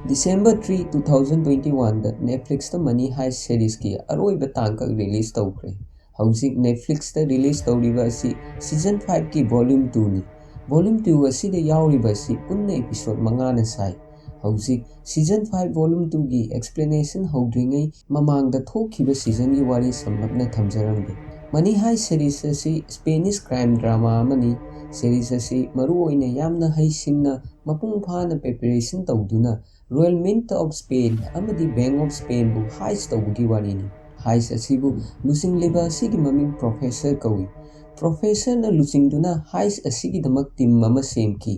December 3, 2021 दा Netflix दा Money Heist series की अरोइबा तांकक रिलीज तौखरे। हौजिक Netflix दा रिलीज तौरिबा असि season 5 की volume 2 नि। Volume 2 असि दा याउरिबा असि पुन्ना episode 5 ना साइ। हौजिक season 5 volume 2 की explanation हौद्रिङै ममांग दा थोखिबा season की वारी समलपना थमजरंगे। Money Heist series असि Spanish crime drama अमनि। series असि मरुओइना यामना हैसिंगना मपुंग फाना preparation तौदुना Royal Mint of Spain amadi Bank of Spain bu heist tawbugi warini. Heist asibu lusingliba asigi maming professor kawi. Professor na lusingduna heist asigi damak team ama semki.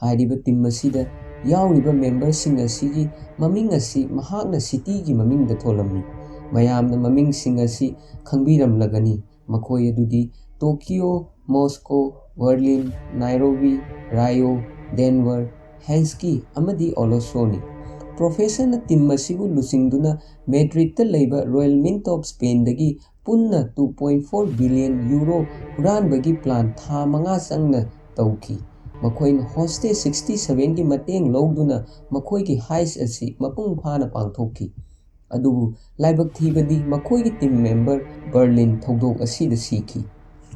Hairiba team asida yauriba member sing asigi maming asi mahakna city gi maming da tholami. Mayamna maming sing asi khangbiram lagani. Makoi adudi Tokyo, Moscow, Berlin, Nairobi, Rio, Denver, Helsinki amadi Olosoni. Professor na team masibu lusingduna Madrid ta leiba Royal Mint of Spain dagi punna 2.4 billion euro huran bagi plan tha manga sangna tauki. Makoi na hostage 67 ki mateng logduna makoi ki heist asi mapung phana pangthoki. Adubu laibak thibadi makoi ki team member Berlin thodok asi da siki.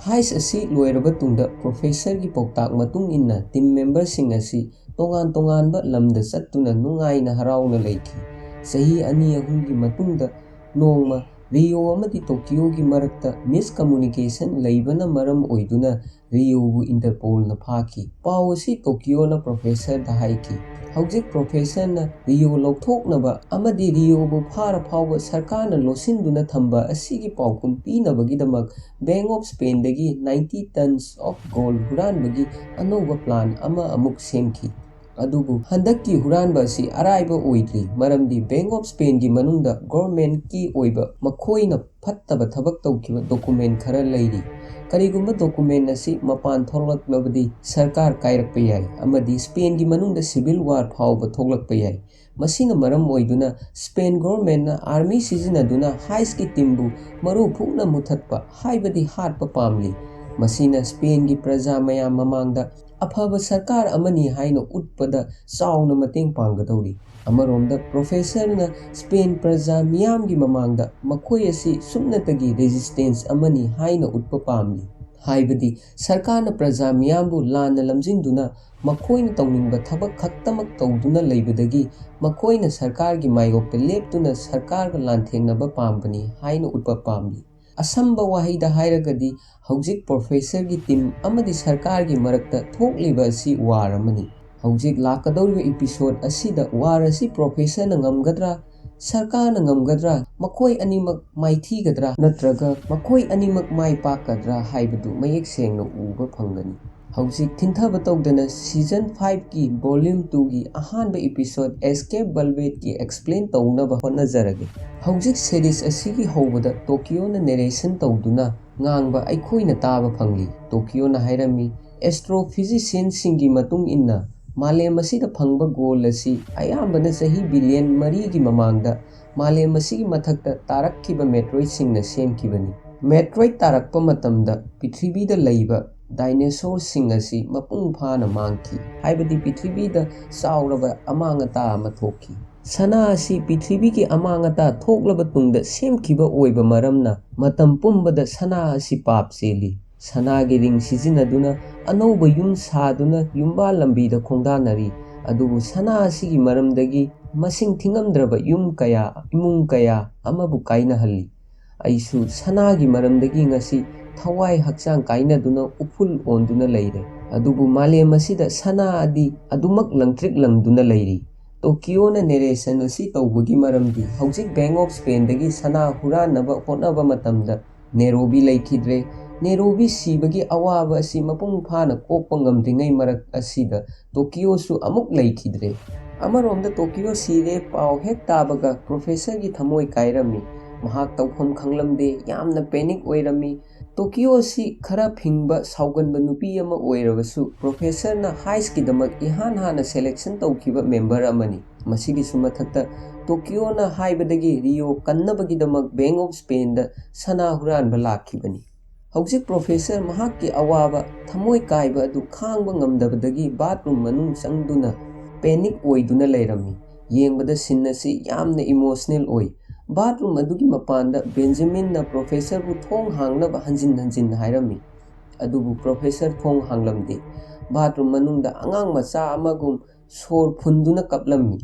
Heist asi loiraba tungda professor ki poktak matung inna team member sing asi tongan ba lamda sattuna nungaina harauna leiki. Sahi ani ahum ki matungda nongma Rio amadi Tokyo ki marakta miscommunication leibana maram oiduna Rio bu Interpol na phaki. Pau asi Tokyo na professor da haiki. Haujik professor na Rio lokthoknaba amadi Rio bu phara phauba sarkar na losinduna thamba asigi paukum pinabagidamak Bank of Spain dagi 90 tons of gold huran bagi anova plan ama amuk semki. Adubu handakki huranba asi araiba oidri maramdi Bank of Spain gi manungda government ki oiba makhoina phattaba thabak tawkiba document khara leiri. Karigumba document asi mapan tholaklabadi sarkar kairakpa yai amadi Spain gi manungda civil war phauba thoklakpa yai. Masina maram oiduna Spain government na army sizinaduna heist ki timbu maru phukna muthatpa haibadi hatpa pamli. Masina Spain gi praja mayam mamangda afaba sarkar amani haino utpada sauna mateng panggadori. Amaromda professor na Spain praja miyam gi mamangda makhoi asi sumnatagi resistance amani haino utpa pamli. Haibadi sarkar na praja miyambu lana lamjingduna makhoi na tawningba thabak khaktamak tawduna leibadagi makhoi na sarkar gi mayokta leptuna sarkar ga lanthengnaba pambani haino utpa pamli. Asamba wahida hairagadi haujik professor gi team amadi sarkar gi marakta thokliba asi war amani. Haujik lakadoriba episode asida war asi professor na ngamgadra sarkar na ngamgadra makhoi animak maithigadra natraga makhoi animak mai pakadra haibadu mayek sengna uba phangani. Haujik thintaba tawdana season 5 ki volume 2 ki ahanba episode Escape Velvet ki explain tawnaba hotnajarage. Haujik series asigi hobada Tokyo na narration tawduna ngangba aikhoina taba phangli. Tokyo na hairami astrophysicians singi matung inna malem asida phangba goal asi ayambana sahi billion 3 gi mamangda malem asigi mathakta tarakkiba meteoroid singna semkibani. Meteoroid tarakpa matamda Prithivida leiba dinosaur sing asi mapung phana mangki. Haibadi Prithivida sauraba amangata ama thoki. Sana asi Prithivi ki amangata thoklaba tungda semkiba oiba maramna matam pumbada sana asi pap cheli. Sana gi ring sizinaduna anauba yum saduna yumba lambida khongdanari. Adubu sana asi gi maramdagi masing thingamdraba yum kaya imung kaya amabu kainahalli. Aisu sana gi maramdagi ngasi thawai hakchang kainaduna upul onduna leire. Adubu malem asida sana adi adumak langtrik langduna leiri. Tokyo na narration asi tawbagi maramdi haujik Bank of Spain dagi sana huranaba hotnaba matamda Nairobi laikidre. Nairobi sibagi awaba asi mapung phana kokpa ngamdringai marak asida Tokyo su amuk laikidre. Amaromda Tokyo sire pau hek tabaga professor gi thamoi kairami. Mahak tawpham khanglamde yamna panic oirami. Tokyo si khara phingba sauganba nupi ama oirabasu professor na heist ki damak ihan hana selection tawkiba member amani. Masigi sumathakta Tokyo na haibadagi Rio kannabagi damak Bank of Spain da sana huranba lakhibani. Haujik professor mahak ki awaba thamoi kaiba adu khangba ngamdabadagi bathroom manung changduna panic oiduna leirami. ꯌꯦꯡꯕꯗ ꯁꯤꯟ ꯑꯁꯤ ꯌꯥꯝꯅ emotional ꯑꯣꯏ꯫ Bathroom ꯑꯗꯨꯒꯤ ꯃꯄꯥꯟꯗ ꯕꯦꯟꯖꯥꯃꯤꯟꯅ ꯄ꯭ꯔꯣꯐꯦꯁꯔꯕꯨ ꯊꯣꯡ ꯍꯥꯡꯅꯕ ꯍꯟꯖꯤꯟ ꯍꯟꯖꯤꯟ ꯍꯥꯏꯔꯝꯃꯤ, ꯑꯗꯨꯕꯨ ꯄ꯭ꯔꯣꯐꯦꯁꯔ ꯊꯣꯡ ꯍꯥꯡꯂꯝꯗꯦ꯫ ꯕꯥꯊꯔꯨꯝ ꯃꯅꯨꯡꯗ ꯑꯉꯥꯡ ꯃꯆꯥ ꯑꯃꯒꯨꯝ ꯁꯣꯔ ꯐꯨꯟꯗꯨꯅ ꯀꯞꯂꯝꯃꯤ꯫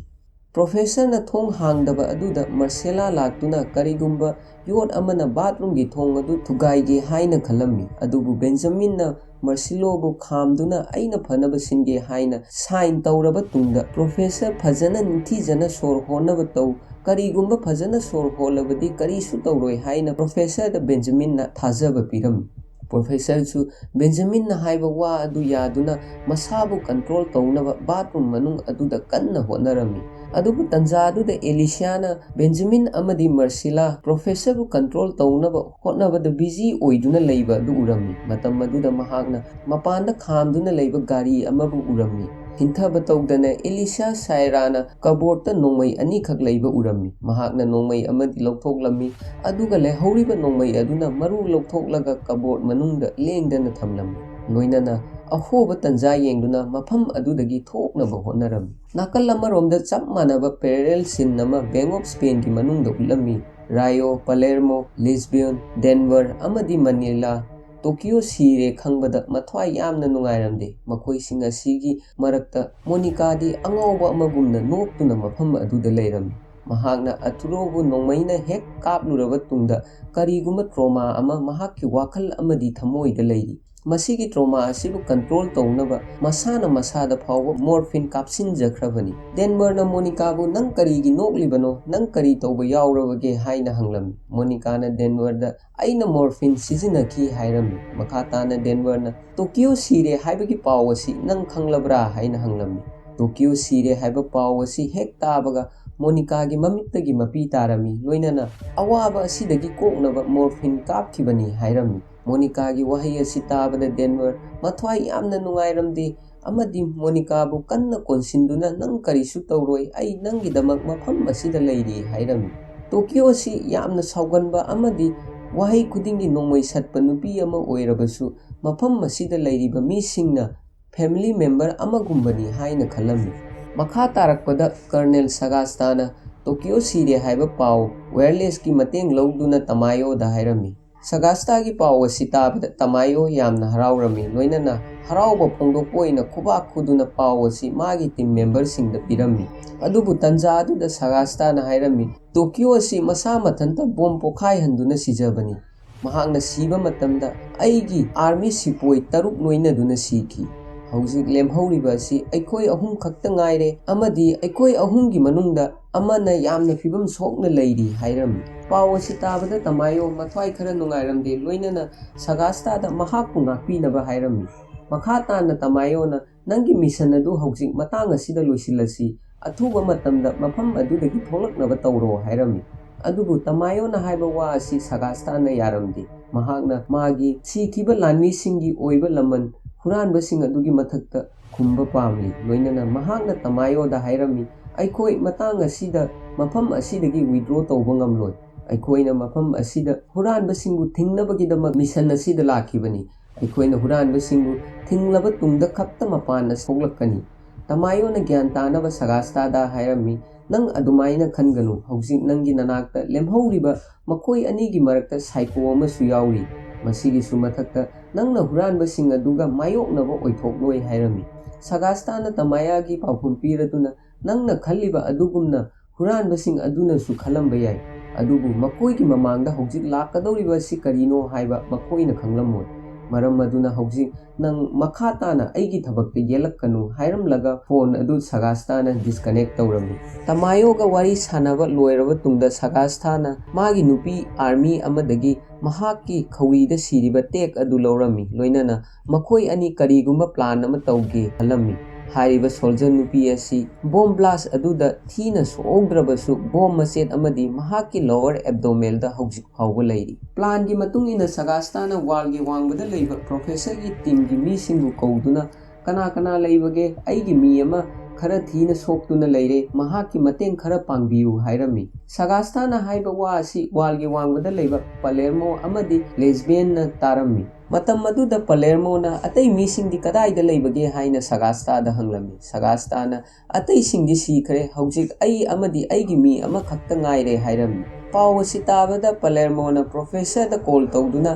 ꯄ꯭ꯔꯣꯐꯦꯁꯔꯅ ꯊꯣꯡ ꯍꯥꯡꯗꯕ ꯑꯗꯨꯗ ꯃꯥꯔꯁꯦꯂꯥ ꯂꯥꯛꯇꯨꯅ ꯀꯔꯤꯒꯨꯝꯕ ꯌꯣꯠ ꯑꯃꯅ ꯕꯥꯊꯔꯨꯝꯒꯤ ꯊꯣꯡ ꯑꯗꯨ ꯊꯨꯒꯥꯏꯒꯦ ꯍꯥꯏꯅ ꯈꯜꯂꯝꯃꯤ, ꯑꯗꯨꯕꯨ ꯕꯦꯟꯖꯥꯃꯤꯟꯅ ꯃꯥꯔꯁꯤꯂꯣꯕꯨ ꯈꯥꯝꯗꯨꯅ ꯑꯩꯅ ꯐꯅꯕ ꯁꯤꯟꯒꯦ ꯍꯥꯏꯅ ꯁꯥꯏꯟ ꯇꯧꯔꯕ ꯇꯨꯡꯗ ꯄ꯭ꯔꯣꯐꯦꯁꯔ ꯐꯖꯅ ꯅꯤꯡꯊꯤꯖꯅ ꯁꯣꯔ ꯍꯣꯟꯅꯕ ꯇꯧ, ꯀꯔꯤꯒꯨꯝꯕ ꯐꯖꯅ ꯁꯣꯔ ꯍꯣꯜꯂꯕꯗꯤ ꯀꯔꯤꯁꯨ ꯇꯧꯔꯣꯏ ꯍꯥꯏꯅ ꯄ꯭ꯔꯣꯐꯦꯁꯔꯗ ꯕꯦꯟꯖꯥꯃꯤꯟꯅ ꯊꯥꯖꯕ ꯄꯤꯔꯝꯃꯤ꯫ ꯄ꯭ꯔꯣꯐꯦꯁꯔꯁꯨ ꯕꯦꯟꯖꯥꯃꯤꯟꯅ ꯍꯥꯏꯕ ꯋꯥ ꯑꯗꯨ ꯌꯥꯗꯨꯅ ꯃꯁꯥꯕꯨ ꯀꯟꯇ꯭ꯔꯣꯜ ꯇꯧꯅꯕ ꯕꯥꯊꯔꯨꯝ ꯃꯅꯨꯡ ꯑꯗꯨꯗ ꯀꯟꯅ ꯍꯣꯠꯅꯔꯝꯃꯤ꯫ ꯑꯗꯨꯕꯨ ꯇꯟꯖꯥ ꯑꯗꯨꯗ ꯑꯦꯂꯤꯁꯤꯌꯥꯅ ꯕꯦꯟꯖꯥꯃꯤꯟ ꯑꯃꯗꯤ ꯃꯥꯔꯁꯤꯂꯥ ꯄ꯭ꯔꯣꯐꯦꯁꯔꯕꯨ ꯀꯟꯇ꯭ꯔꯣꯜ ꯇꯧꯅꯕ ꯍꯣꯠꯅꯕꯗ ꯕꯤꯖꯤ ꯑꯣꯏꯗꯨꯅ ꯂꯩꯕ ꯑꯗꯨ ꯎꯔꯝꯃꯤ꯫ ꯃꯇꯝ ꯑꯗꯨꯗ ꯃꯍꯥꯛꯅ ꯃꯄꯥꯟꯗ ꯈꯥꯝꯗꯨꯅ ꯂꯩꯕ ꯒꯥꯔꯤ ꯑꯃꯕꯨ ꯎꯔꯝꯃꯤ꯫ ꯍꯤꯡꯊꯕ ꯇꯧꯗꯅ ꯑꯦꯂꯤꯁꯤꯌꯥ ꯁꯥꯏꯔꯥꯅ ꯀꯞꯕꯣꯔꯗꯇ ꯅꯣꯡꯃꯩ ꯑꯅꯤꯈꯛ ꯂꯩꯕ ꯎꯔꯝꯃꯤ꯫ ꯃꯍꯥꯛꯅ ꯅꯣꯡꯃꯩ ꯑꯃꯗꯤ ꯂꯧꯊꯣꯛꯂꯝꯃꯤ, ꯑꯗꯨꯒ ꯂꯩꯍꯧꯔꯤꯕ ꯅꯣꯡꯃꯩ ꯑꯗꯨꯅ ꯃꯔꯨ ꯂꯧꯊꯣꯛꯂꯒ ꯀꯞꯕꯣꯔꯗ ꯃꯅꯨꯡꯗ ꯂꯦꯡꯗꯅ ꯊꯝꯂꯝꯃꯤ, ꯂꯣꯏꯅꯅ ꯑꯍꯣꯕ ꯇꯟꯖꯥ ꯌꯦꯡꯗꯨꯅ ꯃꯐꯝ ꯑꯗꯨꯗꯒꯤ ꯊꯣꯛꯅꯕ ꯍꯣꯠꯅꯔꯝꯃꯤ꯫ ꯅꯥꯀꯜ ꯑꯃꯔꯣꯝꯗ ꯆꯞ ꯃꯥꯟꯅꯕ ꯄꯦꯔꯦꯂꯦꯜ ꯁꯤꯟ ꯑꯃ ꯕꯦꯡꯛ ꯑꯣꯐ ꯁ꯭ꯄꯦꯟꯒꯤ ꯃꯅꯨꯡꯗ ꯎꯠꯂꯝꯃꯤ꯫ ꯔꯥꯏꯑꯣ, ꯄꯥꯂꯦꯔꯃꯣ, ꯂꯤꯁꯕꯟ, ꯗꯦꯟꯚꯔ ꯑꯃꯗꯤ ꯃꯅꯤꯂꯥ, ꯇꯣꯀꯤꯑꯣ ꯁꯤꯔꯦ ꯈꯪꯕꯗ ꯃꯊ꯭ꯋꯥꯏ ꯌꯥꯝꯅ ꯅꯨꯡꯉꯥꯏꯔꯝꯗꯦ꯫ ꯃꯈꯣꯏꯁꯤꯡ ꯑꯁꯤꯒꯤ ꯃꯔꯛꯇ ꯃꯣꯅꯤꯀꯥꯗꯤ ꯑꯉꯥꯎꯕ ꯑꯃꯒꯨꯝꯅ ꯅꯣꯛꯇꯨꯅ ꯃꯐꯝ ꯑꯗꯨꯗ ꯂꯩꯔꯝꯃꯤ꯫ ꯃꯍꯥꯛꯅ ꯑꯔꯇꯨꯔꯣꯕꯨ ꯅꯣꯡꯃꯩꯅ ꯍꯦꯛ ꯀꯥꯞꯂꯨꯔꯕ ꯇꯨꯡꯗ ꯀꯔꯤꯒꯨꯝꯕ ꯇ꯭ꯔꯣꯃꯥ ꯑꯃ ꯃꯍꯥꯛꯀꯤ ꯋꯥꯈꯜ ꯑꯃꯗꯤ ꯊꯃꯣꯏꯗ ꯂꯩꯔꯤ꯫ ꯃꯁꯤꯒꯤ ꯇ꯭ꯔꯣꯃꯥ ꯑꯁꯤꯕꯨ ꯀꯟꯇ꯭ꯔꯣꯜ ꯇꯧꯅꯕ ꯃꯁꯥꯅ ꯃꯁꯥꯗ ꯐꯥꯎꯕ ꯃꯣꯔꯐꯤꯟ ꯀꯥꯞꯁꯤꯟꯖꯈ꯭ꯔꯕꯅꯤ꯫ ꯗꯦꯟꯚꯔꯅ ꯃꯣꯅꯤꯀꯥꯕꯨ ꯅꯪ ꯀꯔꯤꯒꯤ ꯅꯣꯛꯂꯤꯕꯅꯣ, ꯅꯪ ꯀꯔꯤ ꯇꯧꯕ ꯌꯥꯎꯔꯕꯒꯦ ꯍꯥꯏꯅ ꯍꯪꯂꯝꯃꯤ꯫ ꯃꯣꯅꯤꯀꯥꯅ ꯗꯦꯟꯚꯔꯗ ꯑꯩꯅ ꯃꯣꯔꯐꯤꯟ ꯁꯤꯖꯤꯟꯅꯈꯤ ꯍꯥꯏꯔꯝꯃꯤ꯫ ꯃꯈꯥ ꯇꯥꯅ ꯗꯦꯟꯚꯔꯅ ꯇꯣꯀꯤꯑꯣ ꯁꯤꯔꯦ ꯍꯥꯏꯕꯒꯤ ꯄꯥꯎ ꯑꯁꯤ ꯅꯪ ꯈꯪꯂꯕ꯭ꯔꯥ ꯍꯥꯏꯅ ꯍꯪꯂꯝꯃꯤ꯫ ꯇꯣꯀꯤꯑꯣ ꯁꯤꯔꯦ ꯍꯥꯏꯕ ꯄꯥꯎ ꯑꯁꯤ ꯍꯦꯛ ꯇꯥꯕꯒ ꯃꯣꯅꯤꯀꯥꯒꯤ ꯃꯃꯤꯠꯇꯒꯤ ꯃꯄꯤ ꯇꯥꯔꯝꯃꯤ, ꯂꯣꯏꯅꯅ ꯑꯋꯥꯕ ꯑꯁꯤꯗꯒꯤ ꯀꯣꯛꯅꯕ ꯃꯣꯔꯐꯤꯟ ꯀꯥꯞꯈꯤꯕꯅꯤ ꯍꯥꯏꯔꯝꯃꯤ꯫ ꯃꯣꯅꯤꯀꯥꯒꯤ ꯋꯥꯍꯩ ꯑꯁꯤ ꯇꯥꯕꯗ ꯗꯦꯟꯚꯔ ꯃꯊ꯭ꯋꯥꯏ ꯌꯥꯝꯅ ꯅꯨꯡꯉꯥꯏꯔꯝꯗꯦ ꯑꯃꯗꯤ ꯃꯣꯅꯤꯀꯥꯕꯨ ꯀꯟꯅ ꯀꯣꯟꯁꯤꯟꯗꯨꯅ ꯅꯪ ꯀꯔꯤꯁꯨ ꯇꯧꯔꯣꯏ, ꯑꯩ ꯅꯪꯒꯤꯗꯃꯛ ꯃꯐꯝ ꯑꯁꯤꯗ ꯂꯩꯔꯤ ꯍꯥꯏꯔꯝꯃꯤ꯫ ꯇꯣꯀꯤꯑꯣ ꯑꯁꯤ ꯌꯥꯝꯅ ꯁꯥꯎꯒꯟꯕ ꯑꯃꯗꯤ ꯋꯥꯍꯩ ꯈꯨꯗꯤꯡꯒꯤ ꯅꯣꯡꯃꯩ ꯁꯠꯄ ꯅꯨꯄꯤ ꯑꯃ ꯑꯣꯏꯔꯕꯁꯨ ꯃꯐꯝ ꯑꯁꯤꯗ ꯂꯩꯔꯤꯕ ꯃꯤꯁꯤꯡꯅ ꯐꯦꯃꯤꯂꯤ ꯃꯦꯝꯕꯔ ꯑꯃꯒꯨꯝꯕꯅꯤ ꯍꯥꯏꯅ ꯈꯜꯂꯝꯃꯤ꯫ ꯃꯈꯥ ꯇꯥꯔꯛꯄꯗ ꯀꯔꯅꯦꯜ ꯁꯥꯒꯥꯁꯇꯥꯅ ꯇꯣꯀꯤꯑꯣ ꯁꯤꯔꯦ ꯍꯥꯏꯕ ꯄꯥꯎ ꯋꯥꯌꯔꯂꯦꯁꯀꯤ ꯃꯇꯦꯡ ꯂꯧꯗꯨꯅ ꯇꯃꯥꯌꯣꯗ ꯍꯥꯏꯔꯝꯃꯤ꯫ ꯁꯥꯒꯥꯁꯇꯥꯒꯤ ꯄꯥꯎ ꯑꯁꯤ ꯇꯥꯕꯗ ꯇꯃꯥꯌꯣ ꯌꯥꯝꯅ ꯍꯔꯥꯎꯔꯝꯃꯤ, ꯂꯣꯏꯅꯅ ꯍꯔꯥꯎꯕ ꯐꯣꯡꯗꯣꯛꯄ ꯑꯣꯏꯅ ꯈꯨꯕꯥꯛ ꯈꯨꯗꯨꯅ ꯄꯥꯎ ꯑꯁꯤ ꯃꯥꯒꯤ ꯇꯤꯝ ꯃꯦꯝꯕꯔꯁꯤꯡꯗ ꯄꯤꯔꯝꯃꯤ꯫ ꯑꯗꯨꯕꯨ ꯇꯟꯖꯥ ꯑꯗꯨꯗ ꯁꯥꯒꯥꯁꯇꯥꯅ ꯍꯥꯏꯔꯝꯃꯤ, ꯇꯣꯀꯤꯑꯣ ꯑꯁꯤ ꯃꯁꯥ ꯃꯊꯟꯇ ꯕꯣꯝ ꯄꯣꯈꯥꯏꯍꯟꯗꯨꯅ ꯁꯤꯖꯕꯅꯤ꯫ ꯃꯍꯥꯛꯅ ꯁꯤꯕ ꯃꯇꯝꯗ ꯑꯩꯒꯤ ꯑꯥꯔꯃꯤ ꯁꯤꯄꯣꯏ 6 ꯂꯣꯏꯅꯗꯨꯅ ꯁꯤꯈꯤ꯫ ꯍꯧꯖꯤꯛ ꯂꯦꯝꯍꯧꯔꯤꯕ ꯑꯁꯤ ꯑꯩꯈꯣꯏ ꯑꯍꯨꯝ ꯈꯛꯇ ꯉꯥꯏꯔꯦ ꯑꯃꯗꯤ ꯑꯩꯈꯣꯏ ꯑꯍꯨꯝꯒꯤ ꯃꯅꯨꯡꯗ ꯑꯃꯅ ꯌꯥꯝꯅ ꯐꯤꯚꯝ ꯁꯣꯛꯅ ꯂꯩꯔꯤ ꯍꯥꯏꯔꯝꯃꯤ꯫ ꯄꯥꯎ ꯑꯁꯤ ꯇꯥꯕꯗ ꯇꯃꯥꯌꯣ ꯃꯊ꯭ꯋꯥꯏ ꯈꯔ ꯅꯨꯡꯉꯥꯏꯔꯝꯗꯦ, ꯂꯣꯏꯅꯅ ꯁꯥꯒꯥꯁꯇꯥꯗ ꯃꯍꯥꯛꯄꯨ ꯉꯥꯛꯄꯤꯅꯕ ꯍꯥꯏꯔꯝꯃꯤ꯫ ꯃꯈꯥ ꯇꯥꯅ ꯇꯃꯥꯌꯣꯅ ꯅꯪꯒꯤ ꯃꯤꯁꯟ ꯑꯗꯨ ꯍꯧꯖꯤꯛ ꯃꯇꯥꯡ ꯑꯁꯤꯗ ꯂꯣꯏꯁꯤꯜꯂꯁꯤ, ꯑꯊꯨꯕ ꯃꯇꯝꯗ ꯃꯐꯝ ꯑꯗꯨꯗꯒꯤ ꯊꯣꯛꯂꯛꯅꯕ ꯇꯧꯔꯣ ꯍꯥꯏꯔꯝꯃꯤ꯫ ꯑꯗꯨꯕꯨ ꯇꯃꯥꯌꯣꯅ ꯍꯥꯏꯕ ꯋꯥ ꯑꯁꯤ ꯁꯥꯒꯥꯁꯇꯥꯅ ꯌꯥꯔꯝꯗꯦ꯫ ꯃꯍꯥꯛꯅ ꯃꯥꯒꯤ ꯁꯤꯈꯤꯕ ꯂꯥꯟꯃꯤꯁꯤꯡꯒꯤ ꯑꯣꯏꯕ ꯂꯃꯟ ꯍꯨꯔꯥꯟꯕꯁꯤꯡ ꯑꯗꯨꯒꯤ ꯃꯊꯛꯇ ꯈꯨꯝꯕ ꯄꯥꯝꯂꯤ, ꯂꯣꯏꯅꯅ ꯃꯍꯥꯛꯅ ꯇꯃꯥꯌꯣꯗ ꯍꯥꯏꯔꯝꯃꯤ, ꯑꯩꯈꯣꯏ ꯃꯇꯥꯡ ꯑꯁꯤꯗ ꯃꯐꯝ ꯑꯁꯤꯗꯒꯤ ꯋꯤꯗ꯭ꯔꯣ ꯇꯧꯕ ꯉꯝꯂꯣꯏ꯫ ꯑꯩꯈꯣꯏꯅ ꯃꯐꯝ ꯑꯁꯤꯗ ꯍꯨꯔꯥꯟꯕꯁꯤꯡꯕꯨ ꯊꯤꯡꯅꯕꯒꯤꯗꯃꯛ ꯃꯤꯁꯟ ꯑꯁꯤꯗ ꯂꯥꯛꯈꯤꯕꯅꯤ꯫ ꯑꯩꯈꯣꯏꯅ ꯍꯨꯔꯥꯟꯕꯁꯤꯡꯕꯨ ꯊꯤꯡꯂꯕ ꯇꯨꯡꯗ ꯈꯛꯇ ꯃꯄꯥꯟꯗ ꯊꯣꯛꯂꯛꯀꯅꯤ꯫ ꯇꯃꯥꯌꯣꯅ ꯒ꯭ꯌꯥꯟ ꯇꯥꯅꯕ ꯁꯥꯒꯥꯁꯇꯥꯗ ꯍꯥꯏꯔꯝꯃꯤ, ꯅꯪ ꯑꯗꯨꯃꯥꯏꯅ ꯈꯟꯒꯅꯨ, ꯍꯧꯖꯤꯛ ꯅꯪꯒꯤ ꯅꯅꯥꯛꯇ ꯂꯦꯝꯍꯧꯔꯤꯕ ꯃꯈꯣꯏ ꯑꯅꯤꯒꯤ ꯃꯔꯛꯇ ꯁꯥꯏꯀꯣ ꯑꯃꯁꯨ ꯌꯥꯎꯔꯤ꯫ ꯃꯁꯤꯒꯤꯁꯨ ꯃꯊꯛꯇ ꯅꯪꯅ ꯍꯨꯔꯥꯟꯕꯁꯤꯡ ꯑꯗꯨꯒ ꯃꯥꯌꯣꯛꯅꯕ ꯑꯣꯏꯊꯣꯛꯂꯣꯏ ꯍꯥꯏꯔꯝꯃꯤ꯫ ꯁꯥꯒꯥꯁꯇꯥꯅ ꯇꯃꯥꯌꯥꯒꯤ ꯄꯥꯎꯈꯨꯝ ꯄꯤꯔꯗꯨꯅ ꯅꯪꯅ ꯈꯜꯂꯤꯕ ꯑꯗꯨꯒꯨꯝꯅ ꯍꯨꯔꯥꯟꯕꯁꯤꯡ ꯑꯗꯨꯅꯁꯨ ꯈꯜꯂꯝꯕ ꯌꯥꯏ, ꯑꯗꯨꯕꯨ ꯃꯈꯣꯏꯒꯤ ꯃꯃꯥꯡꯗ ꯍꯧꯖꯤꯛ ꯂꯥꯛꯀꯗꯧꯔꯤꯕ ꯑꯁꯤ ꯀꯔꯤꯅꯣ ꯍꯥꯏꯕ ꯃꯈꯣꯏꯅ ꯈꯪꯂꯝꯃꯣꯏ꯫ ꯃꯔꯝ ꯑꯗꯨꯅ ꯍꯧꯖꯤꯛ ꯅꯪ ꯃꯈꯥ ꯇꯥꯅ ꯑꯩꯒꯤ ꯊꯕꯛꯇ ꯌꯦꯠꯂꯛꯀꯅꯨ ꯍꯥꯏꯔꯝꯂꯒ ꯐꯣꯟ ꯑꯗꯨ ꯁꯥꯒꯥꯁꯇꯥꯅ ꯗꯤꯁꯀꯅꯦꯛ ꯇꯧꯔꯝꯃꯤ꯫ ꯇꯃꯥꯌꯣꯒ ꯋꯥꯔꯤ ꯁꯥꯅꯕ ꯂꯣꯏꯔꯕ ꯇꯨꯡꯗ ꯁꯥꯒꯥꯁꯇꯥꯅ ꯃꯥꯒꯤ ꯅꯨꯄꯤ ꯑꯥꯔꯃꯤ ꯑꯃꯗꯒꯤ ꯃꯍꯥꯛꯀꯤ ꯈꯧꯔꯤꯗ ꯁꯤꯔꯤꯕ ꯇꯦꯛ ꯑꯗꯨ ꯂꯧꯔꯝꯃꯤ, ꯂꯣꯏꯅꯅ ꯃꯈꯣꯏ ꯑꯅꯤ ꯀꯔꯤꯒꯨꯝꯕ ꯄ꯭ꯂꯥꯟ ꯑꯃ ꯇꯧꯒꯦ ꯈꯜꯂꯝꯃꯤ꯫ ꯍꯥꯏꯔꯤꯕ ꯁꯣꯜꯖꯔ ꯅꯨꯄꯤ ꯑꯁꯤ ꯕꯣꯝ ꯕ꯭ꯂꯥꯁ ꯑꯗꯨꯗ ꯊꯤꯅ ꯁꯣꯛꯍꯧꯗ꯭ꯔꯕꯁꯨ ꯕꯣꯝ ꯃꯆꯦꯠ ꯑꯃꯗꯤ ꯃꯍꯥꯛꯀꯤ ꯂꯣꯋꯔ ꯑꯦꯕꯗꯣꯃꯦꯟꯗ ꯍꯧꯖꯤꯛ ꯐꯥꯎꯕ ꯂꯩꯔꯤ꯫ ꯄ꯭ꯂꯥꯟꯒꯤ ꯃꯇꯨꯡ ꯏꯟꯅ ꯁꯥꯒꯥꯁꯇꯥꯅ ꯋꯥꯜꯒꯤ ꯋꯥꯡꯃꯗ ꯂꯩꯕ ꯄ꯭ꯔꯣꯐꯦꯁꯔꯒꯤ ꯇꯤꯝꯒꯤ ꯃꯤꯁꯤꯡꯕꯨ ꯀꯧꯗꯨꯅ ꯀꯅꯥ ꯀꯅꯥ ꯂꯩꯕꯒꯦ, ꯑꯩꯒꯤ ꯃꯤ ꯑꯃ ꯈꯔ ꯊꯤꯅ ꯁꯣꯛꯇꯨꯅ ꯂꯩꯔꯦ, ꯃꯍꯥꯛꯀꯤ ꯃꯇꯦꯡ ꯈꯔ ꯄꯥꯡꯕꯤꯌꯨ ꯍꯥꯏꯔꯝꯃꯤ꯫ ꯁꯥꯒꯥꯁꯇꯥꯅ ꯍꯥꯏꯕ ꯋꯥ ꯑꯁꯤ ꯋꯥꯜꯒꯤ ꯋꯥꯡꯃꯗ ꯂꯩꯕ ꯄꯥꯂꯦꯔꯃꯣ ꯑꯃꯗꯤ ꯂꯤꯁꯕꯦꯟꯅ ꯇꯥꯔꯝꯃꯤ꯫ ꯃꯇꯝ ꯑꯗꯨꯗ ꯄꯂꯦꯔꯃꯣꯅ ꯑꯇꯩ ꯃꯤꯁꯤꯡꯗꯤ ꯀꯗꯥꯏꯗ ꯂꯩꯕꯒꯦ ꯍꯥꯏꯅ ꯁꯒꯥꯁꯇꯥꯗ ꯍꯪꯂꯝꯃꯤ꯫ ꯁꯒꯥꯁꯇꯥꯅ ꯑꯇꯩꯁꯤꯡꯗꯤ ꯁꯤꯈ꯭ꯔꯦ, ꯍꯧꯖꯤꯛ ꯑꯩ ꯑꯃꯗꯤ ꯑꯩꯒꯤ ꯃꯤ ꯑꯃꯈꯛꯇ ꯉꯥꯏꯔꯦ ꯍꯥꯏꯔꯝꯃꯤ꯫ ꯄꯥꯎ ꯑꯁꯤ ꯇꯥꯕꯗ ꯄꯂꯦꯔꯃꯣꯅ ꯄ꯭ꯔꯣꯐꯦꯁꯔꯗ ꯀꯣꯜ ꯇꯧꯗꯨꯅ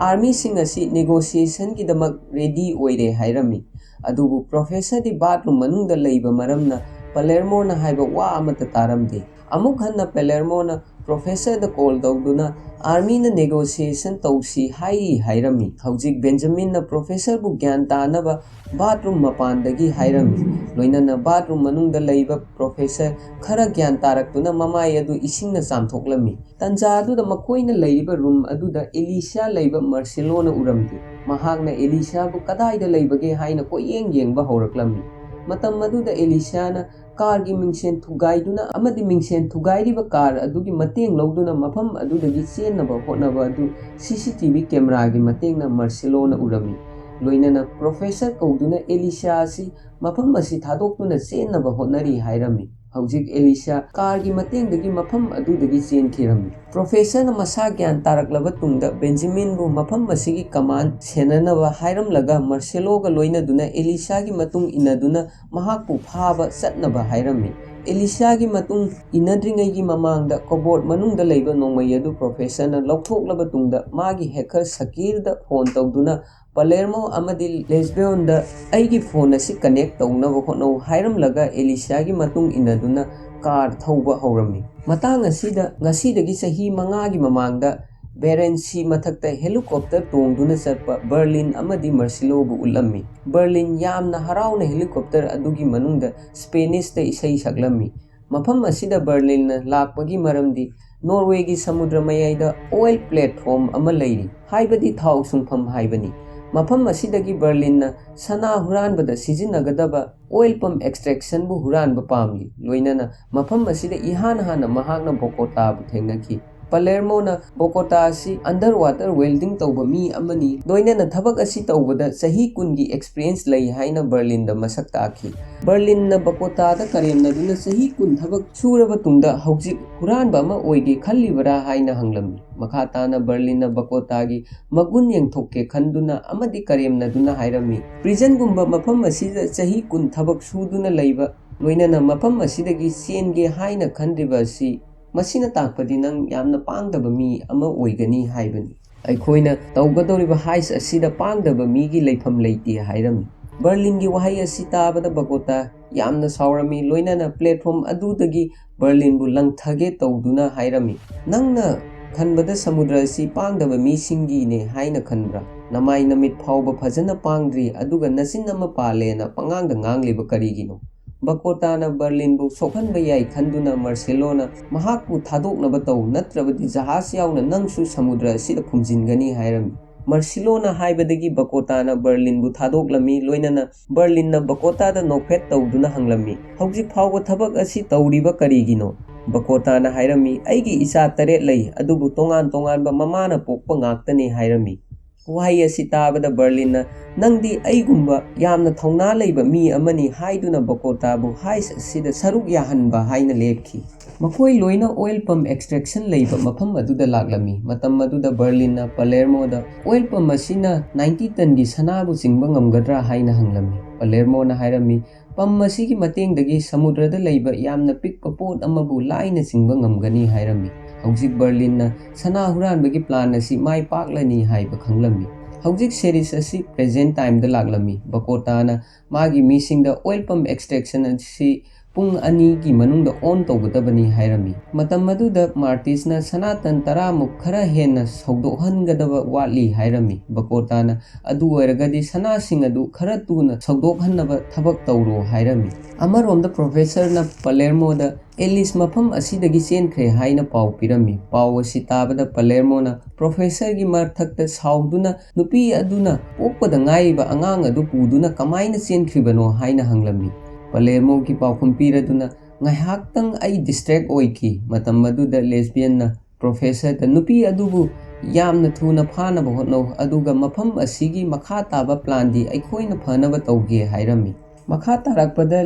ꯑꯥꯔꯃꯤꯁꯤꯡ ꯑꯁꯤ ꯅꯦꯒꯣꯁꯤꯌꯦꯁꯟꯒꯤꯗꯃꯛ ꯔꯦꯗꯤ ꯑꯣꯏꯔꯦ ꯍꯥꯏꯔꯝꯃꯤ꯫ ꯑꯗꯨꯕꯨ ꯄ꯭ꯔꯣꯐꯦꯁꯔꯗꯤ ꯕꯥꯊꯔꯨꯝ ꯃꯅꯨꯡꯗ ꯂꯩꯕ ꯃꯔꯝꯅ ꯄꯂꯦꯔꯃꯣꯅ ꯍꯥꯏꯕ ꯋꯥ ꯑꯃꯠꯇ ꯇꯥꯔꯝꯗꯦ꯫ ꯑꯃꯨꯛ ꯍꯟꯅ ꯄꯂꯦꯔꯃꯣꯅ ꯄ꯭ꯔꯣꯐꯦꯁꯔꯗ ꯀꯣꯜ ꯇꯧꯗꯨꯅ ꯑꯥꯔꯃꯤꯅ ꯅꯦꯒꯣꯁꯤꯌꯦꯁꯟ ꯇꯧꯁꯤ ꯍꯥꯏꯔꯝꯃꯤ꯫ ꯍꯧꯖꯤꯛ ꯕꯦꯟꯖꯥꯃꯤꯟꯅ ꯄ꯭ꯔꯣꯐꯦꯁꯔꯕꯨ ꯒ꯭ꯌꯥꯟ ꯇꯥꯅꯕ ꯕꯥꯊꯔꯨꯝ ꯃꯄꯥꯟꯗꯒꯤ ꯍꯥꯏꯔꯝꯃꯤ꯫ ꯂꯣꯏꯅꯅ ꯕꯥꯊꯔꯨꯝ ꯃꯅꯨꯡꯗ ꯂꯩꯕ ꯄ꯭ꯔꯣꯐꯦꯁꯔ ꯈꯔ ꯒ꯭ꯌꯥꯟ ꯇꯥꯔꯛꯇꯨꯅ ꯃꯃꯥꯏ ꯑꯗꯨ ꯏꯁꯤꯡꯅ ꯆꯥꯝꯊꯣꯛꯂꯝꯃꯤ꯫ ꯇꯟꯖꯥ ꯑꯗꯨꯗ ꯃꯈꯣꯏꯅ ꯂꯩꯔꯤꯕ ꯔꯨꯝ ꯑꯗꯨꯗ ꯑꯦꯂꯤꯁꯤꯌꯥ ꯂꯩꯕ ꯃꯥꯔꯁꯦꯂꯣꯅ ꯎꯔꯝꯗꯦ꯫ ꯃꯍꯥꯛꯅ ꯑꯦꯂꯤꯁꯤꯌꯥꯕꯨ ꯀꯗꯥꯏꯗ ꯂꯩꯕꯒꯦ ꯍꯥꯏꯅ ꯀꯣꯏꯌꯦꯡ ꯌꯦꯡꯕ ꯍꯧꯔꯛꯂꯝꯃꯤ꯫ ꯃꯇꯝ ꯑꯗꯨꯗ ꯑꯦꯂꯤꯁꯤꯌꯥꯅ ꯀꯥꯔꯒꯤ ꯃꯤꯡꯁꯦꯟ ꯊꯨꯒꯥꯏꯗꯨꯅ ꯑꯃꯗꯤ ꯃꯤꯡꯁꯦꯟ ꯊꯨꯒꯥꯏꯔꯤꯕ ꯀꯥꯔ ꯑꯗꯨꯒꯤ ꯃꯇꯦꯡ ꯂꯧꯗꯨꯅ ꯃꯐꯝ ꯑꯗꯨꯗꯒꯤ ꯆꯦꯟꯅꯕ ꯍꯣꯠꯅꯕ ꯑꯗꯨ CCTV ꯀꯦꯃꯦꯔꯥꯒꯤ ꯃꯇꯦꯡꯅ ꯃꯥꯔꯁꯦꯂꯣꯅ ꯎꯔꯝꯃꯤ꯫ ꯂꯣꯏꯅꯅ ꯄ꯭ꯔꯣꯐꯦꯁꯔ ꯀꯧꯗꯨꯅ ꯑꯦꯂꯤꯁꯤꯌꯥ ꯑꯁꯤ ꯃꯐꯝ ꯑꯁꯤ ꯊꯥꯗꯣꯛꯇꯨꯅ ꯆꯦꯟꯅꯕ ꯍꯣꯠꯅꯔꯤ ꯍꯥꯏꯔꯝꯃꯤ꯫ ꯍꯧꯖꯤꯛ ꯑꯦꯂꯤꯁꯤꯌꯥ ꯀꯥꯔꯒꯤ ꯃꯇꯦꯡꯗꯒꯤ ꯃꯐꯝ ꯑꯗꯨꯗꯒꯤ ꯆꯦꯟꯈꯤꯔꯝꯃꯤ꯫ ꯄ꯭ꯔꯣꯐꯦꯁꯔꯅ ꯃꯁꯥ ꯒ꯭ꯌꯥꯟ តាꯔꯛꯂꯕ ꯇꯨꯡꯗ ꯕꯦꯟꯖꯥꯃꯤꯟꯕꯨ ꯃꯐꯝ ꯑꯁꯤꯒꯤ ꯀꯃꯥꯟ ꯁꯦꯟꯅꯅꯕ ꯍꯥꯏꯔꯝꯂꯒ ꯃꯥꯔꯁꯦꯂꯣꯒ ꯂꯣꯏꯅꯗꯨꯅ ꯑꯦꯂꯤꯁꯤꯌꯥꯒꯤ ꯃꯇꯨꯡ ꯏꯟꯅꯗꯨꯅ ꯃꯍꯥꯛꯄꯨ ꯐꯥꯕ ꯆꯠꯅꯕ ꯍꯥꯏꯔꯝꯃꯤ꯫ ꯑꯦꯂꯤꯁꯤꯌꯥꯒꯤ ꯃꯇꯨꯡ ꯏꯟꯅꯗ꯭ꯔꯤꯉꯩꯒꯤ ꯃꯃꯥꯡꯗ ꯀꯣꯕꯣꯔꯗ ꯃꯅꯨꯡꯗ ꯂꯩꯕ ꯅꯣꯡꯃꯩ ꯑꯗꯨ ꯄ꯭ꯔꯣꯐꯦꯁꯔꯅ ꯂꯧꯊꯣꯛꯂꯕ ꯇꯨꯡꯗ ꯃꯥꯒꯤ ꯍꯦꯀꯔ ꯁꯀꯤꯔꯗ ꯐꯣꯟ ꯇꯧꯗꯨꯅ ꯄꯂꯦꯔꯃꯣ ꯑꯃꯗꯤ ꯂꯦꯁꯕꯤꯌꯣꯟꯗ ꯑꯩꯒꯤ ꯐꯣꯟ ꯑꯁꯤ ꯀꯅꯦꯛ ꯇꯧꯅꯕ ꯍꯣꯠꯅꯧ ꯍꯥꯏꯔꯝꯂꯒ ꯑꯦꯂꯤꯁꯤꯌꯥꯒꯤ ꯃꯇꯨꯡ ꯏꯟꯅꯗꯨꯅ ꯀꯥꯔ ꯊꯧꯕ ꯍꯧꯔꯝꯃꯤ꯫ ꯃꯇꯥꯡ ꯑꯁꯤꯗ ꯉꯁꯤꯗꯒꯤ ꯆꯍꯤ 5ꯒꯤ ꯃꯃꯥꯡꯗ ꯕꯦꯔꯦꯟꯁꯤ ꯃꯊꯛꯇ ꯍꯦꯂꯤꯀꯣꯞꯇꯔ ꯇꯣꯡꯗꯨꯅ ꯆꯠꯄ ꯕꯔꯂꯤꯟ ꯑꯃꯗꯤ ꯃꯥꯔꯁꯦꯂꯣꯕꯨ ꯎꯠꯂꯝꯃꯤ꯫ ꯕꯔꯂꯤꯟ ꯌꯥꯝꯅ ꯍꯔꯥꯎꯅ ꯍꯦꯂꯤꯀꯣꯞꯇꯔ ꯑꯗꯨꯒꯤ ꯃꯅꯨꯡꯗ ꯁ꯭ꯄꯦꯅꯤꯁꯇ ꯏꯁꯩ ꯁꯛꯂꯝꯃꯤ꯫ ꯃꯐꯝ ꯑꯁꯤꯗ ꯕꯔꯂꯤꯟꯅ ꯂꯥꯛꯄꯒꯤ ꯃꯔꯝꯗꯤ ꯅꯣꯔꯋꯦꯒꯤ ꯁꯃꯨꯗ꯭ꯔ ꯃꯌꯥꯏꯗ ꯑꯣꯏꯜ ꯄ꯭ꯂꯦꯠꯐꯣꯔꯝ ꯑꯃ ꯂꯩꯔꯤ, ꯍꯥꯏꯕꯗꯤ ꯊꯥꯎ ꯁꯨꯡꯐꯝ ꯍꯥꯏꯕꯅꯤ꯫ ꯃꯐꯝ ꯑꯁꯤꯗꯒꯤ ꯕꯔꯂꯤꯟꯅ ꯁꯅꯥ ꯍꯨꯔꯥꯟꯕꯗ ꯁꯤꯖꯤꯟꯅꯒꯗꯕ ꯑꯣꯏꯜ ꯄꯝ ꯑꯦꯛꯁꯇ꯭ꯔꯦꯛꯁꯟꯕꯨ ꯍꯨꯔꯥꯟꯕ ꯄꯥꯝꯂꯤ꯫ ꯂꯣꯏꯅꯅ ꯃꯐꯝ ꯑꯁꯤꯗ ꯏꯍꯥꯟ ꯍꯥꯟꯅ ꯃꯍꯥꯛꯅ ꯕꯣꯒꯣꯇꯥꯕꯨ ꯊꯦꯡꯅꯈꯤ꯫ ꯄꯂꯦꯔꯃꯣꯅ ꯕꯣꯒꯣꯇꯥ ꯑꯁꯤ ꯑꯟꯗꯔꯋꯥꯇꯔ ꯋꯦꯜꯗꯤꯡ ꯇꯧꯕ ꯃꯤ ꯑꯃꯅꯤ, ꯂꯣꯏꯅꯅ ꯊꯕꯛ ꯑꯁꯤ ꯇꯧꯕꯗ ꯆꯍꯤ 10ꯒꯤ ꯑꯦꯛꯁꯄꯤꯔꯤꯌꯦꯟꯁ ꯂꯩ ꯍꯥꯏꯅ ꯕꯔꯂꯤꯟꯗ ꯃꯁꯛ ꯇꯥꯛꯈꯤ꯫ ꯕꯔꯂꯤꯟꯅ ꯕꯣꯒꯣꯇꯥꯗ ꯀꯔꯦꯝꯅꯗꯨꯅ ꯆꯍꯤ 10 ꯊꯕꯛ ꯁꯨꯔꯕ ꯇꯨꯡꯗ ꯍꯧꯖꯤꯛ ꯍꯨꯔꯥꯟꯕ ꯑꯃ ꯑꯣꯏꯒꯦ ꯈꯜꯂꯤꯕꯔꯥ ꯍꯥꯏꯅ ꯍꯪꯂꯝꯃꯤ꯫ ꯃꯈꯥ ꯇꯥꯅ ꯕꯔꯂꯤꯟꯅ ꯕꯣꯒꯣꯇꯥꯒꯤ ꯃꯒꯨꯟ ꯌꯦꯡꯊꯣꯛꯀꯦ ꯈꯟꯗꯨꯅ ꯑꯃꯗꯤ ꯀꯔꯦꯝꯅꯗꯨꯅ ꯍꯥꯏꯔꯝꯃꯤ, ꯄ꯭ꯔꯤꯖꯟꯒꯨꯝꯕ ꯃꯐꯝ ꯑꯁꯤꯗ ꯆꯍꯤ 10 ꯊꯕꯛ ꯁꯨꯗꯨꯅ ꯂꯩꯕ, ꯂꯣꯏꯅꯅ ꯃꯐꯝ ꯑꯁꯤꯗꯒꯤ ꯆꯦꯟꯒꯦ ꯍꯥꯏꯅ ꯈꯟꯗ꯭ꯔꯤꯕ ꯑꯁꯤ ꯃꯁꯤꯅ ꯇꯥꯛꯄꯗꯤ ꯅꯪ ꯌꯥꯝꯅ ꯄꯥꯡꯗꯕ ꯃꯤ ꯑꯃ ꯑꯣꯏꯒꯅꯤ ꯍꯥꯏꯕꯅꯤ꯫ ꯑꯩꯈꯣꯏꯅ ꯇꯧꯒꯗꯧꯔꯤꯕ ꯍꯥꯏꯁ ꯑꯁꯤꯗ ꯄꯥꯡꯗꯕ ꯃꯤꯒꯤ ꯂꯩꯐꯝ ꯂꯩꯇꯦ ꯍꯥꯏꯔꯝꯃꯤ꯫ ꯕꯔꯂꯤꯟꯒꯤ ꯋꯥꯍꯩ ꯑꯁꯤ ꯇꯥꯕꯗ ꯕꯣꯒꯣꯇꯥ ꯌꯥꯝꯅ ꯁꯥꯎꯔꯝꯃꯤ, ꯂꯣꯏꯅꯅ ꯄ꯭ꯂꯦꯠꯐꯣꯔꯝ ꯑꯗꯨꯗꯒꯤ ꯕꯔꯂꯤꯟꯕꯨ ꯂꯪꯊꯒꯦ ꯇꯧꯗꯨꯅ ꯍꯥꯏꯔꯝꯃꯤ, ꯅꯪꯅ ꯈꯟꯕꯗ ꯁꯃꯨꯗ꯭ꯔ ꯑꯁꯤ ꯄꯥꯡꯗꯕ ꯃꯤꯁꯤꯡꯒꯤꯅꯦ ꯍꯥꯏꯅ ꯈꯟꯕ꯭ꯔꯥ? ꯅꯃꯥꯏ ꯅꯃꯤꯠ ꯐꯥꯎꯕ ꯐꯖꯅ ꯄꯥꯡꯗ꯭ꯔꯤ ꯑꯗꯨꯒ ꯅꯆꯤꯟ ꯑꯃ ꯄꯥꯜꯂꯦꯅ ꯄꯪꯉꯥꯡꯗ ꯉꯥꯡꯂꯤꯕ ꯀꯔꯤꯒꯤꯅꯣ? ꯕꯣꯒꯣꯇꯥꯅ ꯕꯔꯂꯤꯟꯕꯨ ꯁꯣꯛꯍꯟꯕ ꯌꯥꯏ ꯈꯟꯗꯨꯅ ꯃꯥꯔꯁꯦꯂꯣꯅ ꯃꯍꯥꯛꯄꯨ ꯊꯥꯗꯣꯛꯅꯕ ꯇꯧ, ꯅꯠꯇ꯭ꯔꯕꯗꯤ ꯖꯍꯥꯖ ꯌꯥꯎꯅ ꯅꯪꯁꯨ ꯁꯃꯨꯗ꯭ꯔ ꯑꯁꯤꯗ ꯐꯨꯝꯖꯤꯟꯒꯅꯤ ꯍꯥꯏꯔꯝꯃꯤ꯫ ꯃꯥꯔꯁꯦꯂꯣꯅ ꯍꯥꯏꯕꯗꯒꯤ ꯕꯣꯒꯣꯇꯥꯅ ꯕꯔꯂꯤꯟꯕꯨ ꯊꯥꯗꯣꯛꯂꯝꯃꯤ꯫ ꯂꯣꯏꯅꯅ ꯕꯔꯂꯤꯟꯅ ꯕꯣꯒꯣꯇꯥꯗ ꯅꯣꯛꯐꯦꯠ ꯇꯧꯗꯨꯅ ꯍꯪꯂꯝꯃꯤ, ꯍꯧꯖꯤꯛ ꯐꯥꯎꯕ ꯊꯕꯛ ꯑꯁꯤ ꯇꯧꯔꯤꯕ ꯀꯔꯤꯒꯤꯅꯣ? ꯕꯣꯒꯣꯇꯥꯅ ꯍꯥꯏꯔꯝꯃꯤ, ꯑꯩꯒꯤ ꯏꯆꯥ 7 ꯂꯩ, ꯑꯗꯨꯕꯨ ꯇꯣꯉꯥꯟ ꯇꯣꯉꯥꯟꯕ ꯃꯃꯥꯅ ꯄꯣꯛꯄ ꯉꯥꯛꯇꯅꯤ ꯍꯥꯏꯔꯝꯃꯤ꯫ ꯋꯥꯍꯩ ꯑꯁꯤ ꯇꯥꯕꯗ ꯕꯔꯂꯤꯟꯅ ꯅꯪꯗꯤ ꯑꯩꯒꯨꯝꯕ ꯌꯥꯝꯅ ꯊꯧꯅꯥ ꯂꯩꯕ ꯃꯤ ꯑꯃꯅꯤ ꯍꯥꯏꯗꯨꯅ ꯕꯣꯒꯣꯇꯥꯕꯨ ꯍꯥꯏꯁ ꯑꯁꯤꯗ ꯁꯔꯨꯛ ꯌꯥꯍꯟꯕ ꯍꯥꯏꯅ ꯂꯦꯞꯈꯤ꯫ ꯃꯈꯣꯏ ꯂꯣꯏꯅ ꯑꯣꯏꯜ ꯄꯝ ꯑꯦꯛꯁꯇ꯭ꯔꯦꯛꯁꯟ ꯂꯩꯕ ꯃꯐꯝ ꯑꯗꯨꯗ ꯂꯥꯛꯂꯝꯃꯤ꯫ ꯃꯇꯝ ꯑꯗꯨꯗ ꯕꯔꯂꯤꯟꯅ ꯄꯂꯦꯔꯃꯣꯗ ꯑꯣꯏꯜ ꯄꯝ ꯑꯁꯤꯅ 90 ꯇꯟꯒꯤ ꯁꯅꯥꯕꯨ ꯆꯤꯡꯕ ꯉꯝꯒꯗ꯭ꯔꯥ ꯍꯥꯏꯅ ꯍꯪꯂꯝꯃꯤ꯫ ꯄꯂꯦꯔꯃꯣꯅ ꯍꯥꯏꯔꯝꯃꯤ, ꯄꯝ ꯑꯁꯤꯒꯤ ꯃꯇꯦꯡꯗꯒꯤ ꯁꯃꯨꯗ꯭ꯔꯗ ꯂꯩꯕ ꯌꯥꯝꯅ ꯄꯤꯛꯄ ꯄꯣꯠ ꯑꯃꯕꯨ ꯂꯥꯏꯅ ꯆꯤꯡꯕ ꯉꯝꯒꯅꯤ ꯍꯥꯏꯔꯝꯃꯤ꯫ ꯍꯧꯖꯤꯛ ꯕꯔꯂꯤꯟꯅ ꯁꯅꯥ ꯍꯨꯔꯥꯟꯕꯒꯤ ꯄ꯭ꯂꯥꯟ ꯑꯁꯤ ꯃꯥꯏ ꯄꯥꯛꯂꯅꯤ ꯍꯥꯏꯕ ꯈꯪꯂꯝꯃꯤ꯫ ꯍꯧꯖꯤꯛ ꯁꯦꯔꯤꯁ ꯑꯁꯤ ꯄ꯭ꯔꯦꯖꯦꯟꯠ ꯇꯥꯏꯝꯗ ꯂꯥꯛꯂꯝꯃꯤ꯫ ꯕꯣꯒꯣꯇꯥꯅ ꯃꯥꯒꯤ ꯃꯤꯁꯤꯡꯗ ꯑꯣꯏꯜ ꯄꯝ ꯑꯦꯛꯁꯇ꯭ꯔꯦꯛꯁꯟ ꯑꯁꯤ ꯄꯨꯡ 2ꯒꯤ ꯃꯅꯨꯡꯗ ꯑꯣꯟ ꯇꯧꯒꯗꯕꯅꯤ ꯍꯥꯏꯔꯝꯃꯤ꯫ ꯃꯇꯝ ꯑꯗꯨꯗ ꯃꯥꯔꯇꯤꯁꯅ ꯁꯅꯥ ꯇꯟ 10ꯃꯨꯛ ꯈꯔ ꯍꯦꯟꯅ ꯁꯧꯗꯣꯛꯍꯟꯒꯗꯕ ꯋꯥꯠꯂꯤ ꯍꯥꯏꯔꯝꯃꯤ꯫ ꯕꯣꯒꯣꯇꯥꯅ ꯑꯗꯨ ꯑꯣꯏꯔꯒꯗꯤ ꯁꯅꯥꯁꯤꯡ ꯑꯗꯨ ꯈꯔ ꯊꯨꯅ ꯁꯧꯗꯣꯛꯍꯟꯅꯕ ꯊꯕꯛ ꯇꯧꯔꯣ ꯍꯥꯏꯔꯝꯃꯤ꯫ ꯑꯃꯔꯣꯝꯗ ꯄ꯭ꯔꯣꯐꯦꯁꯔꯅ ꯄꯂꯦꯔꯃꯣꯗ ꯑꯦꯂꯤꯁ ꯃꯐꯝ ꯑꯁꯤꯗꯒꯤ ꯆꯦꯟꯈ꯭ꯔꯦ ꯍꯥꯏꯅ ꯄꯥꯎ ꯄꯤꯔꯝꯃꯤ꯫ ꯄꯥꯎ ꯑꯁꯤ ꯇꯥꯕꯗ ꯄꯂꯦꯔꯃꯣꯅ ꯄ꯭ꯔꯣꯐꯦꯁꯔꯒꯤ ꯃꯊꯛꯇ ꯁꯥꯎꯗꯨꯅ ꯅꯨꯄꯤ ꯑꯗꯨꯅ ꯄꯣꯛꯄꯗ ꯉꯥꯏꯔꯤꯕ ꯑꯉꯥꯡ ꯑꯗꯨ ꯄꯨꯗꯨꯅ ꯀꯃꯥꯏꯅ ꯆꯦꯟꯈ꯭ꯔꯤꯕꯅꯣ ꯍꯥꯏꯅ ꯍꯪꯂꯝꯃꯤ꯫ ꯄꯂꯦꯔꯃꯣꯒꯤ ꯄꯥꯎꯈꯨꯝ ꯄꯤꯔꯗꯨꯅ ꯉꯥꯏꯍꯥꯛꯇꯪ ꯑꯩ ꯗꯤꯁꯇ꯭ꯔꯦꯛ ꯑꯣꯏꯈꯤ꯫ ꯃꯇꯝ ꯑꯗꯨꯗ ꯂꯦꯁꯕꯤꯌꯟꯅ ꯄ꯭ꯔꯣꯐꯦꯁꯔꯗ ꯅꯨꯄꯤ ꯑꯗꯨꯕꯨ ꯌꯥꯝꯅ ꯊꯨꯅ ꯐꯥꯅꯕ ꯍꯣꯠꯅꯧ, ꯑꯗꯨꯒ ꯃꯐꯝ ꯑꯁꯤꯒꯤ ꯃꯈꯥ ꯇꯥꯕ ꯄ꯭ꯂꯥꯟꯗꯤ ꯑꯩꯈꯣꯏꯅ ꯐꯅꯕ ꯇꯧꯒꯦ ꯍꯥꯏꯔꯝꯃꯤ꯫ ꯃꯈꯥ ꯇꯥꯔꯛꯄꯗ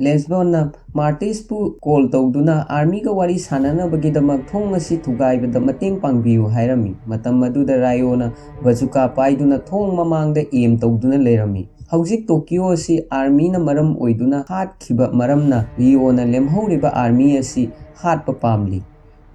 ꯂꯦꯁꯕꯣꯟꯅ ꯃꯥꯔꯇꯤꯁꯄꯨ ꯀꯣꯜ ꯇꯧꯗꯨꯅ ꯑꯥꯔꯃꯤꯒ ꯋꯥꯔꯤ ꯁꯥꯅꯅꯕꯒꯤꯗꯃꯛ ꯊꯣꯡ ꯑꯁꯤ ꯊꯨꯒꯥꯏꯕꯗ ꯃꯇꯦꯡ ꯄꯥꯡꯕꯤꯌꯨ ꯍꯥꯏꯔꯝꯃꯤ꯫ ꯃꯇꯝ ꯑꯗꯨꯗ ꯔꯥꯏꯑꯣꯅ ꯕꯥꯖꯨꯀꯥ ꯄꯥꯏꯗꯨꯅ ꯊꯣꯡ ꯃꯃꯥꯡꯗ ꯑꯦꯝ ꯇꯧꯗꯨꯅ ꯂꯩꯔꯝꯃꯤ꯫ ꯍꯧꯖꯤꯛ ꯇꯣꯀꯤꯌꯣ ꯑꯁꯤ ꯑꯥꯔꯃꯤꯅ ꯃꯔꯝ ꯑꯣꯏꯗꯨꯅ ꯍꯥꯠꯈꯤꯕ ꯃꯔꯝꯅ ꯔꯤꯑꯣꯅ ꯂꯦꯝꯍꯧꯔꯤꯕ ꯑꯥꯔꯃꯤ ꯑꯁꯤ ꯍꯥꯠꯄ ꯄꯥꯝꯂꯤ꯫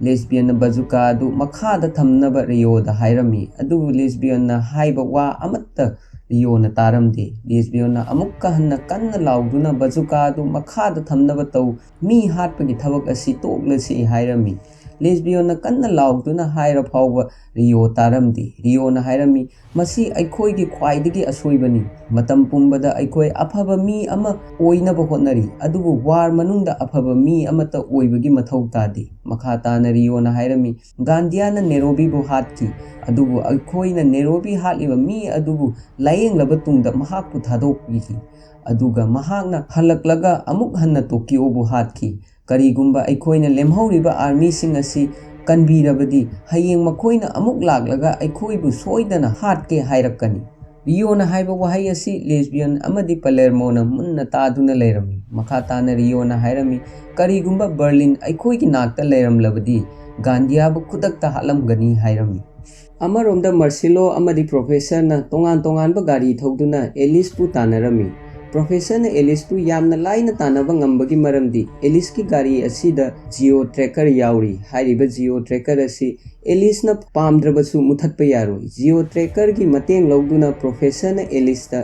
ꯂꯦꯁꯕꯤꯌꯟꯅ ꯕꯥꯖꯨꯀꯥ ꯑꯗꯨ ꯃꯈꯥꯗ ꯊꯝꯅꯕ ꯔꯤꯑꯣꯗ ꯍꯥꯏꯔꯝꯃꯤ, ꯑꯗꯨꯕꯨ ꯂꯦꯁꯕꯤꯌꯟꯅ ꯍꯥꯏꯕ ꯋꯥ ꯑꯃꯠꯇ ꯔꯤꯑꯣꯅ ꯇꯥꯔꯝꯗꯦ꯫ ꯂꯦꯁꯕꯤꯌꯟꯅ ꯑꯃꯨꯛꯀ ꯍꯟꯅ ꯀꯟꯅ ꯂꯥꯎꯗꯨꯅ ꯕꯥꯖꯨꯀꯥ ꯑꯗꯨ ꯃꯈꯥꯗ ꯊꯝꯅꯕ ꯇꯧ, ꯃꯤ ꯍꯥꯠꯄꯒꯤ ꯊꯕꯛ ꯑꯁꯤ ꯇꯣꯛꯂꯁꯤ ꯍꯥꯏꯔꯝꯃꯤ꯫ ꯂꯦꯁꯕꯤꯌꯟꯅ ꯀꯟꯅ ꯂꯥꯎꯗꯨꯅ ꯍꯥꯏꯔ ꯐꯥꯎꯕ ꯔꯤꯑꯣ ꯇꯥꯔꯝꯗꯦ꯫ ꯔꯤꯑꯣꯅ ꯍꯥꯏꯔꯝꯃꯤ, ꯃꯁꯤ ꯑꯩꯈꯣꯏꯒꯤ ꯈ꯭ꯋꯥꯏꯗꯒꯤ ꯑꯁꯣꯏꯕꯅꯤ꯫ ꯃꯇꯝ ꯄꯨꯝꯕꯗ ꯑꯩꯈꯣꯏ ꯑꯐꯕ ꯃꯤ ꯑꯃ ꯑꯣꯏꯅꯕ ꯍꯣꯠꯅꯔꯤ, ꯑꯗꯨꯕꯨ ꯋꯥꯔ ꯃꯅꯨꯡꯗ ꯑꯐꯕ ꯃꯤ ꯑꯃꯠꯇ ꯑꯣꯏꯕꯒꯤ ꯃꯊꯧ ꯇꯥꯗꯦ꯫ ꯃꯈꯥ ꯇꯥꯅ ꯔꯤꯑꯣꯅ ꯍꯥꯏꯔꯝꯃꯤ, ꯒꯥꯟꯙꯤꯌꯥꯅ ꯅꯦꯔꯣꯕꯤꯕꯨ ꯍꯥꯠꯈꯤ, ꯑꯗꯨꯕꯨ ꯑꯩꯈꯣꯏꯅ ꯅꯦꯔꯣꯕꯤ ꯍꯥꯠꯂꯤꯕ ꯃꯤ ꯑꯗꯨꯕꯨ ꯂꯥꯌꯦꯡꯂꯕ ꯇꯨꯡꯗ ꯃꯍꯥꯛꯄꯨ ꯊꯥꯗꯣꯛꯄꯤꯈꯤ, ꯑꯗꯨꯒ ꯃꯍꯥꯛꯅ ꯍꯜꯂꯛꯂꯒ ꯑꯃꯨꯛ ꯍꯟꯅ ꯇꯣꯀꯤꯑꯣꯕꯨ ꯍꯥꯠꯈꯤ꯫ ꯀꯔꯤꯒꯨꯝꯕ ꯑꯩꯈꯣꯏꯅ ꯂꯦꯝꯍꯧꯔꯤꯕ ꯑꯥꯔꯃꯤꯁꯤꯡ ꯑꯁꯤ ꯀꯟꯕꯤꯔꯕꯗꯤ ꯍꯌꯦꯡ ꯃꯈꯣꯏꯅ ꯑꯃꯨꯛ ꯂꯥꯛꯂꯒ ꯑꯩꯈꯣꯏꯕꯨ ꯁꯣꯏꯗꯅ ꯍꯥꯠꯀꯦ ꯍꯥꯏꯔꯛꯀꯅꯤ꯫ ꯔꯤꯑꯣꯅ ꯍꯥꯏꯕ ꯋꯥꯍꯩ ꯑꯁꯤ ꯂꯦꯁꯕꯤꯌꯟ ꯑꯃꯗꯤ ꯄꯥꯂꯦꯔꯃꯣꯅ ꯃꯨꯟꯅ ꯇꯥꯗꯨꯅ ꯂꯩꯔꯝꯃꯤ꯫ ꯃꯈꯥ ꯇꯥꯅ ꯔꯤꯑꯣꯅ ꯍꯥꯏꯔꯝꯃꯤ, ꯀꯔꯤꯒꯨꯝꯕ ꯕꯔꯂꯤꯟ ꯑꯩꯈꯣꯏꯒꯤ ꯅꯥꯛꯇ ꯂꯩꯔꯝꯂꯕꯗꯤ ꯒꯥꯟꯙꯤꯌꯥꯕꯨ ꯈꯨꯗꯛꯇ ꯍꯥꯠꯂꯝꯒꯅꯤ ꯍꯥꯏꯔꯝꯃꯤ꯫ ꯑꯃꯔꯣꯝꯗ ꯃꯥꯔꯁꯤꯂꯣ ꯑꯃꯗꯤ ꯄ꯭ꯔꯣꯐꯦꯁꯔꯅ ꯇꯣꯉꯥꯟ ꯇꯣꯉꯥꯟꯕ ꯒꯥꯔꯤ ꯊꯧꯗꯨꯅ ꯑꯦꯂꯤꯁꯄꯨ ꯇꯥꯟꯅꯔꯝꯃꯤ꯫ ꯄ꯭ꯔꯣꯐꯦꯁꯔꯅ ꯑꯦꯂꯤꯁꯄꯨ ꯌꯥꯝꯅ ꯂꯥꯏꯅ ꯇꯥꯟꯅꯕ ꯉꯝꯕꯒꯤ ꯃꯔꯝꯗꯤ ꯑꯦꯂꯤꯁꯀꯤ ꯒꯥꯔꯤ ꯑꯁꯤꯗ ꯖꯤꯑꯣ ꯇ꯭ꯔꯦꯀꯔ ꯌꯥꯎꯔꯤ꯫ ꯍꯥꯏꯔꯤꯕ ꯖꯤꯑꯣ ꯇ꯭ꯔꯦꯀꯔ ꯑꯁꯤ ꯑꯦꯂꯤꯁꯅ ꯄꯥꯝꯗ꯭ꯔꯕꯁꯨ ꯃꯨꯊꯠꯄ ꯌꯥꯔꯣꯏ꯫ ꯖꯤꯑꯣ ꯇ꯭ꯔꯦꯀꯔꯒꯤ ꯃꯇꯦꯡ ꯂꯧꯗꯨꯅ ꯄ꯭ꯔꯣꯐꯦꯁꯔꯅ ꯑꯦꯂꯤꯁꯇ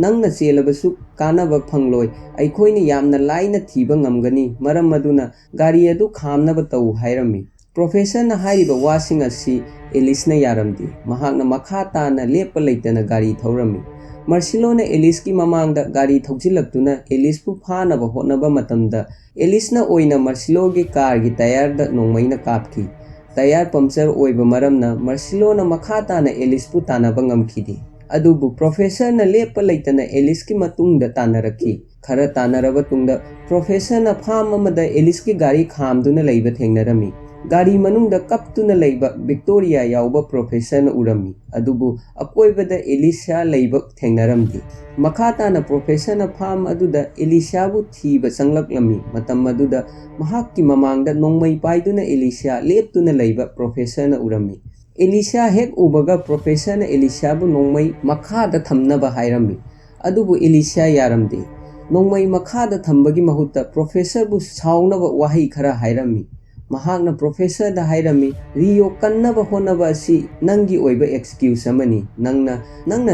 ꯅꯪꯅ ꯆꯦꯜꯂꯕꯁꯨ ꯀꯥꯟꯅꯕ ꯐꯪꯂꯣꯏ, ꯑꯩꯈꯣꯏꯅ ꯌꯥꯝꯅ ꯂꯥꯏꯅ ꯊꯤꯕ ꯉꯝꯒꯅꯤ, ꯃꯔꯝ ꯑꯗꯨꯅ ꯒꯥꯔꯤ ꯑꯗꯨ ꯈꯥꯝꯅꯕ ꯇꯧ ꯍꯥꯏꯔꯝꯃꯤ꯫ ꯄ꯭ꯔꯣꯐꯦꯁꯔꯅ ꯍꯥꯏꯔꯤꯕ ꯋꯥꯁꯤꯡ ꯑꯁꯤ ꯑꯦꯂꯤꯁꯅ ꯌꯥꯔꯝꯗꯦ꯫ ꯃꯍꯥꯛꯅ ꯃꯈꯥ ꯇꯥꯅ ꯂꯦꯞꯄ ꯂꯩꯇꯅ ꯒꯥꯔꯤ ꯊꯧꯔꯝꯃꯤ꯫ ꯃꯥꯔꯁꯤꯂꯣꯅ ꯑꯦꯂꯤꯁꯀꯤ ꯃꯃꯥꯡꯗ ꯒꯥꯔꯤ ꯊꯧꯖꯤꯜꯂꯛꯇꯨꯅ ꯑꯦꯂꯤꯁꯄꯨ ꯐꯥꯅꯕ ꯍꯣꯠꯅꯕ ꯃꯇꯝꯗ ꯑꯦꯂꯤꯁꯅ ꯑꯣꯏꯅ ꯃꯥꯔꯁꯤꯂꯣꯒꯤ ꯀꯥꯔꯒꯤ ꯇꯌꯥꯔꯗ ꯅꯣꯡꯃꯩꯅ ꯀꯥꯞꯈꯤ꯫ ꯇꯌꯥꯔ ꯄꯝꯆꯔ ꯑꯣꯏꯕ ꯃꯔꯝꯅ ꯃꯥꯔꯁꯤꯂꯣꯅ ꯃꯈꯥ ꯇꯥꯅ ꯑꯦꯂꯤꯁꯄꯨ ꯇꯥꯟꯅꯕ ꯉꯝꯈꯤꯗꯦ꯫ ꯑꯗꯨꯕꯨ ꯄ꯭ꯔꯣꯐꯦꯁꯔꯅ ꯂꯦꯞꯄ ꯂꯩꯇꯅ ꯑꯦꯂꯤꯁꯀꯤ ꯃꯇꯨꯡꯗ ꯇꯥꯟꯅꯔꯛꯈꯤ꯫ ꯈꯔ ꯇꯥꯟꯅꯔꯕ ꯇꯨꯡꯗ ꯄ꯭ꯔꯣꯐꯦꯁꯔꯅ ꯐꯥꯔꯝ ꯑꯃꯗ ꯑꯦꯂꯤꯁꯀꯤ ꯒꯥꯔꯤ ꯈꯥꯝꯗꯨꯅ ꯂꯩꯕ ꯊꯦꯡꯅꯔꯝꯃꯤ꯫ ꯒꯥꯔꯤ ꯃꯅꯨꯡꯗ ꯀꯞꯇꯨꯅ ꯂꯩꯕ ꯚꯤꯛꯇꯣꯔꯤꯌꯥ ꯌꯥꯎꯕ ꯄ꯭ꯔꯣꯐꯦꯁꯔꯅ ꯎꯔꯝꯃꯤ, ꯑꯗꯨꯕꯨ ꯑꯀꯣꯏꯕꯗ ꯑꯦꯂꯤꯁꯥ ꯂꯩꯕ ꯊꯦꯡꯅꯔꯝꯗꯦ꯫ ꯃꯈꯥ ꯇꯥꯅ ꯄ꯭ꯔꯣꯐꯦꯁꯔꯅ ꯐꯥꯔꯝ ꯑꯗꯨꯗ ꯑꯦꯂꯤꯁꯥꯕꯨ ꯊꯤꯕ ꯆꯪꯂꯛꯂꯝꯃꯤ꯫ ꯃꯇꯝ ꯑꯗꯨꯗ ꯃꯍꯥꯛꯀꯤ ꯃꯃꯥꯡꯗ ꯅꯣꯡꯃꯩ ꯄꯥꯏꯗꯨꯅ ꯑꯦꯂꯤꯁꯥ ꯂꯦꯞꯇꯨꯅ ꯂꯩꯕ ꯄ꯭ꯔꯣꯐꯦꯁꯔꯅ ꯎꯔꯝꯃꯤ꯫ ꯑꯦꯂꯤꯁꯥ ꯍꯦꯛ ꯎꯕꯒ ꯄ꯭ꯔꯣꯐꯦꯁꯔꯅ ꯑꯦꯂꯤꯁꯥꯕꯨ ꯅꯣꯡꯃꯩ ꯃꯈꯥꯗ ꯊꯝꯅꯕ ꯍꯥꯏꯔꯝꯃꯤ, ꯑꯗꯨꯕꯨ ꯑꯦꯂꯤꯁꯥ ꯌꯥꯔꯝꯗꯦ꯫ ꯅꯣꯡꯃꯩ ꯃꯈꯥꯗ ꯊꯝꯕꯒꯤ ꯃꯍꯨꯠꯇ ꯄ꯭ꯔꯣꯐꯦꯁꯔꯕꯨ ꯁꯥꯎꯅꯕ ꯋꯥꯍꯩ ꯈꯔ ꯍꯥꯏꯔꯝꯃꯤ꯫ ꯃꯍꯥꯛꯅ ꯄ꯭ꯔꯣꯐꯦꯁꯔꯗ ꯍꯥꯏꯔꯝꯃꯤ, ꯔꯤꯑꯣ ꯀꯟꯅꯕ ꯍꯣꯠꯅꯕ ꯑꯁꯤ ꯅꯪꯒꯤ ꯑꯣꯏꯕ ꯑꯦꯛꯁꯀ꯭ꯌꯨꯖ ꯑꯃꯅꯤ꯫ ꯅꯪꯅ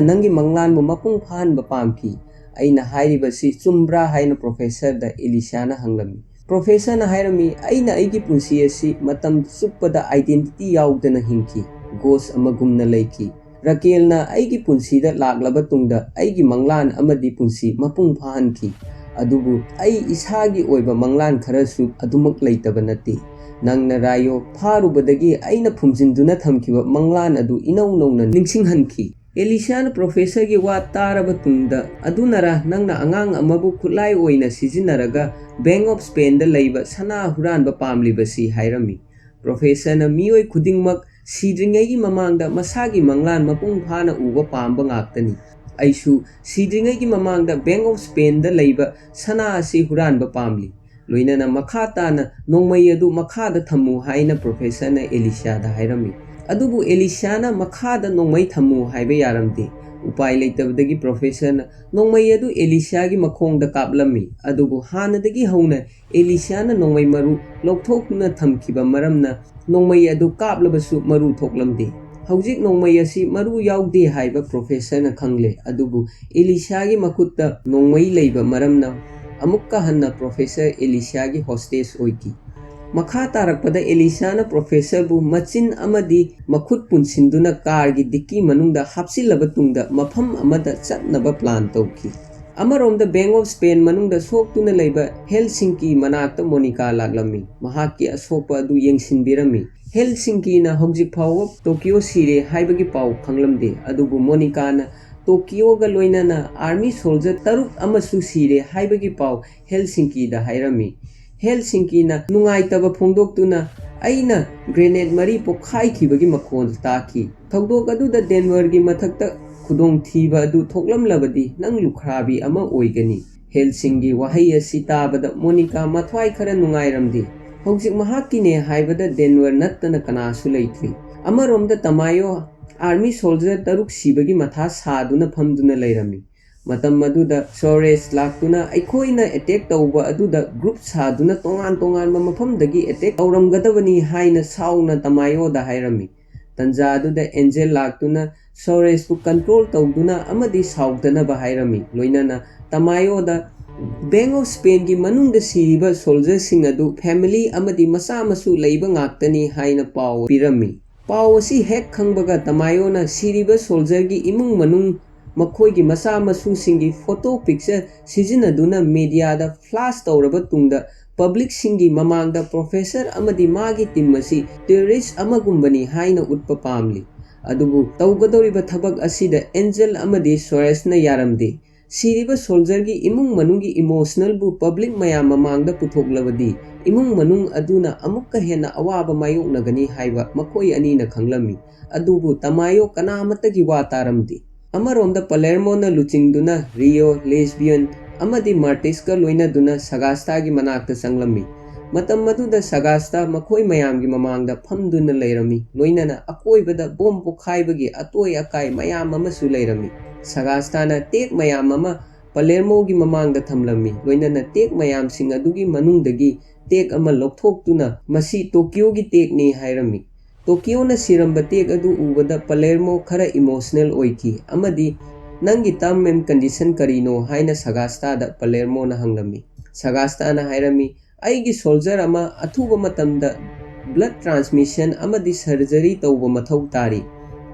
ꯅꯪꯒꯤ ꯃꯪꯂꯥꯟꯕꯨ ꯃꯄꯨꯡ ꯐꯥꯍꯟꯕ ꯄꯥꯝꯈꯤ꯫ ꯑꯩꯅ ꯍꯥꯏꯔꯤꯕꯁꯤ ꯆꯨꯝꯕ꯭ꯔꯥ ꯍꯥꯏꯅ ꯄ꯭ꯔꯣꯐꯦꯁꯔꯗ ꯑꯦꯂꯤꯁꯥꯅ ꯍꯪꯂꯝꯃꯤ꯫ ꯄ꯭ꯔꯣꯐꯦꯁꯔꯅ ꯍꯥꯏꯔꯝꯃꯤ, ꯑꯩꯅ ꯑꯩꯒꯤ ꯄꯨꯟꯁꯤ ꯑꯁꯤ ꯃꯇꯝ ꯆꯨꯞꯄꯗ ꯑꯥꯏꯗꯦꯟꯇꯤꯇꯤ ꯌꯥꯎꯗꯅ ꯍꯤꯡꯈꯤ, ꯒꯣꯁ ꯑꯃꯒꯨꯝꯅ ꯂꯩꯈꯤ꯫ ꯔꯥꯀꯦꯜꯅ ꯑꯩꯒꯤ ꯄꯨꯟꯁꯤꯗ ꯂꯥꯛꯂꯕ ꯇꯨꯡꯗ ꯑꯩꯒꯤ ꯃꯪꯂꯥꯟ ꯑꯃꯗꯤ ꯄꯨꯟꯁꯤ ꯃꯄꯨꯡ ꯐꯥꯍꯟꯈꯤ, ꯑꯗꯨꯕꯨ ꯑꯩ ꯏꯁꯥꯒꯤ ꯑꯣꯏꯕ ꯃꯪꯂꯥꯟ ꯈꯔꯁꯨ ꯑꯗꯨꯃꯛ ꯂꯩꯇꯕ ꯅꯠꯇꯦ꯫ ꯅꯪꯅ ꯔꯥꯏꯑꯣ ꯐꯥꯔꯨꯕꯗꯒꯤ ꯑꯩꯅ ꯐꯨꯝꯖꯤꯟꯗꯨꯅ ꯊꯝꯈꯤꯕ ꯃꯪꯂꯥꯟ ꯑꯗꯨ ꯏꯅꯧ ꯅꯧꯅ ꯅꯤꯡꯁꯤꯡꯍꯟꯈꯤ꯫ ꯑꯦꯂꯤꯁꯥꯅ ꯄ꯭ꯔꯣꯐꯦꯁꯔꯒꯤ ꯋꯥ ꯇꯥꯔꯕ ꯇꯨꯡꯗ, ꯑꯗꯨꯅꯔ ꯅꯪꯅ ꯑꯉꯥꯡ ꯑꯃꯕꯨ ꯈꯨꯠꯂꯥꯏ ꯑꯣꯏꯅ ꯁꯤꯖꯤꯟꯅꯔꯒ ꯕꯦꯡꯛ ꯑꯣꯐ ꯁ꯭ꯄꯦꯟꯗ ꯂꯩꯕ ꯁꯅꯥ ꯍꯨꯔꯥꯟꯕ ꯄꯥꯝꯂꯤꯕꯁꯤ ꯍꯥꯏꯔꯝꯃꯤ꯫ ꯄ꯭ꯔꯣꯐꯦꯁꯔꯅ ꯃꯤꯑꯣꯏ ꯈꯨꯗꯤꯡꯃꯛ ꯁꯤꯗ꯭ꯔꯤꯉꯩꯒꯤ ꯃꯃꯥꯡꯗ ꯃꯁꯥꯒꯤ ꯃꯪꯂꯥꯟ ꯃꯄꯨꯡ ꯐꯥꯅ ꯎꯕ ꯄꯥꯝꯕ ꯉꯥꯛꯇꯅꯤ꯫ ꯑꯩꯁꯨ ꯁꯤꯗ꯭ꯔꯤꯉꯩꯒꯤ ꯃꯃꯥꯡꯗ ꯕꯦꯡꯛ ꯑꯣꯐ ꯁ꯭ꯄꯦꯟꯗ ꯂꯩꯕ ꯁꯅꯥ ꯑꯁꯤ ꯍꯨꯔꯥꯟꯕ ꯄꯥꯝꯂꯤ꯫ ꯂꯣꯏꯅꯅ ꯃꯈꯥ ꯇꯥꯅ ꯅꯣꯡꯃꯩ ꯑꯗꯨ ꯃꯈꯥꯗ ꯊꯝꯃꯨ ꯍꯥꯏꯅ ꯄ꯭ꯔꯣꯐꯦꯁꯔꯅ ꯑꯦꯂꯤꯁꯥꯗ ꯍꯥꯏꯔꯝꯃꯤ꯫ ꯑꯗꯨꯕꯨ ꯑꯦꯂꯤꯁꯥꯅ ꯃꯈꯥꯗ ꯅꯣꯡꯃꯩ ꯊꯝꯃꯨ ꯍꯥꯏꯕ ꯌꯥꯔꯝꯗꯦ꯫ ꯎꯄꯥꯏ ꯂꯩꯇꯕꯗꯒꯤ ꯄ꯭ꯔꯣꯐꯦꯁꯔꯅ ꯅꯣꯡꯃꯩ ꯑꯗꯨ ꯑꯦꯂꯤꯁꯥꯒꯤ ꯃꯈꯣꯡꯗ ꯀꯥꯞꯂꯝꯃꯤ, ꯑꯗꯨꯕꯨ ꯍꯥꯟꯅꯗꯒꯤ ꯍꯧꯅ ꯑꯦꯂꯤꯁꯥꯅ ꯅꯣꯡꯃꯩ ꯃꯔꯨ ꯂꯧꯊꯣꯛꯇꯨꯅ ꯊꯝꯈꯤꯕ ꯃꯔꯝꯅ ꯅꯣꯡꯃꯩ ꯑꯗꯨ ꯀꯥꯞꯂꯕꯁꯨ ꯃꯔꯨ ꯊꯣꯛꯂꯝꯗꯦ꯫ ꯍꯧꯖꯤꯛ ꯅꯣꯡꯃꯩ ꯑꯁꯤ ꯃꯔꯨ ꯌꯥꯎꯗꯦ ꯍꯥꯏꯕ ꯄ꯭ꯔꯣꯐꯦꯁꯔꯅ ꯈꯪꯂꯦ, ꯑꯗꯨꯕꯨ ꯑꯦꯂꯤꯁꯥꯒꯤ ꯃꯈꯨꯠꯇ ꯅꯣꯡꯃꯩ ꯂꯩꯕ ꯃꯔꯝꯅ ꯑꯃꯨꯛꯀ ꯍꯟꯅ ꯄ꯭ꯔꯣꯐꯦꯁꯔ ꯑꯦꯂꯤꯁꯥꯒꯤ ꯍꯣꯁꯇꯦꯖ ꯑꯣꯏꯈꯤ꯫ ꯃꯈꯥ ꯇꯥꯔꯛꯄꯗ ꯑꯦꯂꯤꯁꯥꯅ ꯄ꯭ꯔꯣꯐꯦꯁꯔꯕꯨ ꯃꯆꯤꯟ ꯑꯃꯗꯤ ꯃꯈꯨꯠ ꯄꯨꯟꯁꯤꯟꯗꯨꯅ ꯀꯥꯔꯒꯤ ꯗꯤꯛꯀꯤ ꯃꯅꯨꯡꯗ ꯍꯥꯞꯆꯤꯜꯂꯕ ꯇꯨꯡꯗ ꯃꯐꯝ ꯑꯃꯗ ꯆꯠꯅꯕ ꯄ꯭ꯂꯥꯟ ꯇꯧꯈꯤ꯫ ꯑꯃꯔꯣꯝꯗ ꯕꯦꯡꯛ ꯑꯣꯐ ꯁ꯭ꯄꯦꯟ ꯃꯅꯨꯡꯗ ꯁꯣꯛꯇꯨꯅ ꯂꯩꯕ ꯍꯦꯜꯁꯤꯡꯀꯤ ꯃꯅꯥꯛꯇ ꯃꯣꯅꯤꯀꯥ ꯂꯥꯛꯂꯝꯃꯤ꯫ ꯃꯍꯥꯛꯀꯤ ꯑꯁꯣꯛꯄ ꯑꯗꯨ ꯌꯦꯡꯁꯤꯟꯕꯤꯔꯝꯃꯤ꯫ ꯍꯦꯜꯁꯤꯡꯀꯤꯅ ꯍꯧꯖꯤꯛ ꯐꯥꯎꯕ ꯇꯣꯀꯤꯑꯣ ꯁꯤꯔꯦ ꯍꯥꯏꯕꯒꯤ ꯄꯥꯎ ꯈꯪꯂꯝꯗꯦ, ꯑꯗꯨꯕꯨ ꯃꯣꯅꯤꯀꯥꯅ ꯇꯣꯀꯤꯑꯣꯒ ꯂꯣꯏꯅꯅ ꯑꯥꯔꯃꯤ ꯁꯣꯜꯖꯔ 6 ꯑꯃꯁꯨ ꯁꯤꯔꯦ ꯍꯥꯏꯕꯒꯤ ꯄꯥꯎ ꯍꯦꯜꯁꯤꯡꯀꯤꯗ ꯍꯥꯏꯔꯝꯃꯤ꯫ ꯍꯦꯜꯁꯤꯡꯀꯤꯅ ꯅꯨꯡꯉꯥꯏꯇꯕ ꯐꯣꯡꯗꯣꯛꯇꯨꯅ ꯑꯩꯅ ꯒ꯭ꯔꯦꯅꯦꯗ 3 ꯄꯣꯈꯥꯏꯈꯤꯕꯒꯤ ꯃꯈꯣꯜ ꯇꯥꯈꯤ꯫ ꯊꯧꯗꯣꯛ ꯑꯗꯨꯗ ꯗꯦꯟꯚꯔꯒꯤ ꯃꯊꯛꯇ ꯈꯨꯗꯣꯡꯊꯤꯕ ꯑꯗꯨ ꯊꯣꯛꯂꯝꯂꯕꯗꯤ ꯅꯪ ꯂꯨꯈ꯭ꯔꯥꯕꯤ ꯑꯃ ꯑꯣꯏꯒꯅꯤ꯫ ꯍꯦꯜꯁꯤꯡꯒꯤ ꯋꯥꯍꯩ ꯑꯁꯤ ꯇꯥꯕꯗ ꯃꯣꯅꯤꯀꯥ ꯃꯊ꯭ꯋꯥꯏ ꯈꯔ ꯅꯨꯡꯉꯥꯏꯔꯝꯗꯦ꯫ ꯍꯧꯖꯤꯛ ꯃꯍꯥꯛꯀꯤꯅꯦ ꯍꯥꯏꯕꯗ ꯗꯦꯟꯋꯔ ꯅꯠꯇꯅ ꯀꯅꯥꯁꯨ ꯂꯩꯇ꯭ꯔꯤ꯫ ꯑꯃꯔꯣꯝꯗ ꯇꯃꯥꯌꯣ ꯑꯥꯔꯃꯤ ꯁꯣꯜꯖꯔ 6 ꯁꯤꯕꯒꯤ ꯃꯊꯥ ꯁꯥꯗꯨꯅ ꯐꯝꯗꯨꯅ ꯂꯩꯔꯝꯃꯤ꯫ ꯃꯇꯝ ꯑꯗꯨꯗ ꯁꯣꯔꯦꯁ ꯂꯥꯛꯇꯨꯅ ꯑꯩꯈꯣꯏꯅ ꯑꯦꯇꯦꯛ ꯇꯧꯕ ꯑꯗꯨꯗ ꯒ꯭ꯔꯨꯞ ꯁꯥꯗꯨꯅ ꯇꯣꯉꯥꯟ ꯇꯣꯉꯥꯟꯕ ꯃꯐꯝꯗꯒꯤ ꯑꯦꯇꯦꯛ ꯇꯧꯔꯝꯒꯗꯕꯅꯤ ꯍꯥꯏꯅ ꯁꯥꯎꯅ ꯇꯃꯥꯌꯣꯗ ꯍꯥꯏꯔꯝꯃꯤ꯫ ꯇꯟꯖꯥ ꯑꯗꯨꯗ ꯑꯦꯟꯖꯦꯜ ꯂꯥꯛꯇꯨꯅ ꯁꯣꯔꯦꯁꯄꯨ ꯀꯟꯇ꯭ꯔꯣꯜ ꯇꯧꯗꯨꯅ ꯑꯃꯗꯤ ꯁꯥꯎꯗꯅꯕ ꯍꯥꯏꯔꯝꯃꯤ꯫ ꯂꯣꯏꯅꯅ ꯇꯃꯥꯌꯣꯗ ꯕꯦꯡꯛ ꯑꯣꯐ ꯁ꯭ꯄꯦꯟꯒꯤ ꯃꯅꯨꯡꯗ ꯁꯤꯔꯤꯕ ꯁꯣꯜꯖꯔꯁꯤꯡ ꯑꯗꯨ ꯐꯦꯃꯤꯂꯤ ꯑꯃꯗꯤ ꯃꯆꯥ ꯃꯁꯨ ꯂꯩꯕ ꯉꯥꯛꯇꯅꯤ ꯍꯥꯏꯅ ꯄꯥꯎ ꯄꯤꯔꯝꯃꯤ꯫ ꯄꯥꯎ ꯑꯁꯤ ꯍꯦꯛ ꯈꯪꯕꯒ ꯇꯃꯥꯌꯣꯅ ꯁꯤꯔꯤꯕ ꯁꯣꯜꯖꯔꯒꯤ ꯏꯃꯨꯡ ꯃꯅꯨꯡ ꯃꯈꯣꯏꯒꯤ ꯃꯆꯥ ꯃꯁꯨꯁꯤꯡꯒꯤ ꯐꯣꯇꯣ ꯄꯤꯛꯆꯔ ꯁꯤꯖꯤꯟꯅꯗꯨꯅ ꯃꯤꯗꯤꯌꯥꯗ ꯐ꯭ꯂꯥꯁ ꯇꯧꯔꯕ ꯇꯨꯡꯗ ꯄꯕ꯭ꯂꯤꯛꯁꯤꯡꯒꯤ ꯃꯃꯥꯡꯗ ꯄ꯭ꯔꯣꯐꯦꯁꯔ ꯑꯃꯗꯤ ꯃꯥꯒꯤ ꯇꯤꯝ ꯑꯁꯤ ꯇꯦꯔꯣꯔꯤꯁꯠ ꯑꯃꯒꯨꯝꯕꯅꯤ ꯍꯥꯏꯅ ꯎꯠꯄ ꯄꯥꯝꯂꯤ꯫ ꯑꯗꯨꯕꯨ ꯇꯧꯒꯗꯧꯔꯤꯕ ꯊꯕꯛ ꯑꯁꯤꯗ ꯑꯦꯟꯖꯦꯜ ꯑꯃꯗꯤ ꯁꯣꯔꯦꯁꯅ ꯌꯥꯔꯝꯗꯦ꯫ ꯁꯤꯔꯤꯕ ꯁꯣꯜꯖꯔꯒꯤ ꯏꯃꯨꯡ ꯃꯅꯨꯡꯒꯤ ꯏꯃꯣꯁꯅꯦꯜꯕꯨ ꯄꯕ꯭ꯂꯤꯛ ꯃꯌꯥꯝ ꯃꯃꯥꯡꯗ ꯄꯨꯊꯣꯛꯂꯕꯗꯤ ꯏꯃꯨꯡ ꯃꯅꯨꯡ ꯑꯗꯨꯅ ꯑꯃꯨꯛꯀ ꯍꯦꯟꯅ ꯑꯋꯥꯕ ꯃꯥꯌꯣꯛꯅꯒꯅꯤ ꯍꯥꯏꯕ ꯃꯈꯣꯏ ꯑꯅꯤꯅ ꯈꯪꯂꯝꯃꯤ꯫ ꯑꯗꯨꯕꯨ ꯇꯃꯥꯌꯣ ꯀꯅꯥꯃꯠꯇꯒꯤ ꯋꯥ ꯇꯥꯔꯝꯗꯦ꯫ ꯑꯃꯔꯣꯝꯗ ꯄꯂꯦꯔꯃꯣꯅ ꯂꯨꯆꯤꯡꯗꯨꯅ ꯔꯤꯌꯣ, ꯂꯦꯁꯕꯤꯌꯟ ꯑꯃꯗꯤ ꯃꯔꯇꯤꯁꯀ ꯂꯣꯏꯅꯗꯨꯅ ꯁꯥꯒꯥꯁꯇꯥꯒꯤ ꯃꯅꯥꯛꯇ ꯆꯪꯂꯝꯃꯤ꯫ ꯃꯇꯝ ꯑꯗꯨꯗ ꯁꯥꯒꯥꯁꯇꯥ ꯃꯈꯣꯏ ꯃꯌꯥꯝꯒꯤ ꯃꯃꯥꯡꯗ ꯐꯝꯗꯨꯅ ꯂꯩꯔꯝꯃꯤ꯫ ꯂꯣꯏꯅꯅ ꯑꯀꯣꯏꯕꯗ ꯕꯣꯝ ꯄꯣꯈꯥꯏꯕꯒꯤ ꯑꯇꯣꯏ ꯑꯀꯥꯏ ꯃꯌꯥꯝ ꯑꯃꯁꯨ ꯂꯩꯔꯝꯃꯤ꯫ ꯁꯥꯒꯥꯁꯇꯥꯅ ꯇꯦꯛ ꯃꯌꯥꯝ ꯑꯃ ꯄꯂꯦꯔꯃꯣꯒꯤ ꯃꯃꯥꯡꯗ ꯊꯝꯂꯝꯃꯤ꯫ ꯂꯣꯏꯅꯅ ꯇꯦꯛ ꯃꯌꯥꯝꯁꯤꯡ ꯑꯗꯨꯒꯤ ꯃꯅꯨꯡꯗꯒꯤ ꯇꯦꯛ ꯑꯃ ꯂꯧꯊꯣꯛꯇꯨꯅ ꯃꯁꯤ ꯇꯣꯀꯤꯌꯣꯒꯤ ꯇꯦꯛꯅꯤ ꯍꯥꯏꯔꯝꯃꯤ꯫ ꯇꯣꯀꯤꯌꯣꯅ ꯁꯤꯔꯝꯕ ꯇꯦꯛ ꯑꯗꯨ ꯎꯕꯗ ꯄꯂꯦꯔꯃꯣ ꯈꯔ ꯏꯃꯣꯁꯅꯦꯜ ꯑꯣꯏꯈꯤ ꯑꯃꯗꯤ ꯅꯪꯒꯤ ꯇꯔꯝ ꯑꯦꯟ ꯀꯟꯗꯤꯁꯟ ꯀꯔꯤꯅꯣ ꯍꯥꯏꯅ ꯁꯥꯒꯥꯁꯇꯥꯗ ꯄꯂꯦꯔꯃꯣꯅ ꯍꯪꯂꯝꯃꯤ꯫ ꯁꯥꯒꯥꯁꯇꯥꯅ ꯍꯥꯏꯔꯝꯃꯤ, ꯑꯩꯒꯤ ꯁꯣꯜꯖꯔ ꯑꯃ ꯑꯊꯨꯕ ꯃꯇꯝꯗ ꯕ꯭ꯂꯗ ꯇ꯭ꯔꯥꯟꯁꯃꯤꯁꯟ ꯑꯃꯗꯤ ꯁꯔꯖꯔꯤ ꯇꯧꯕ ꯃꯊꯧ ꯇꯥꯔꯤ꯫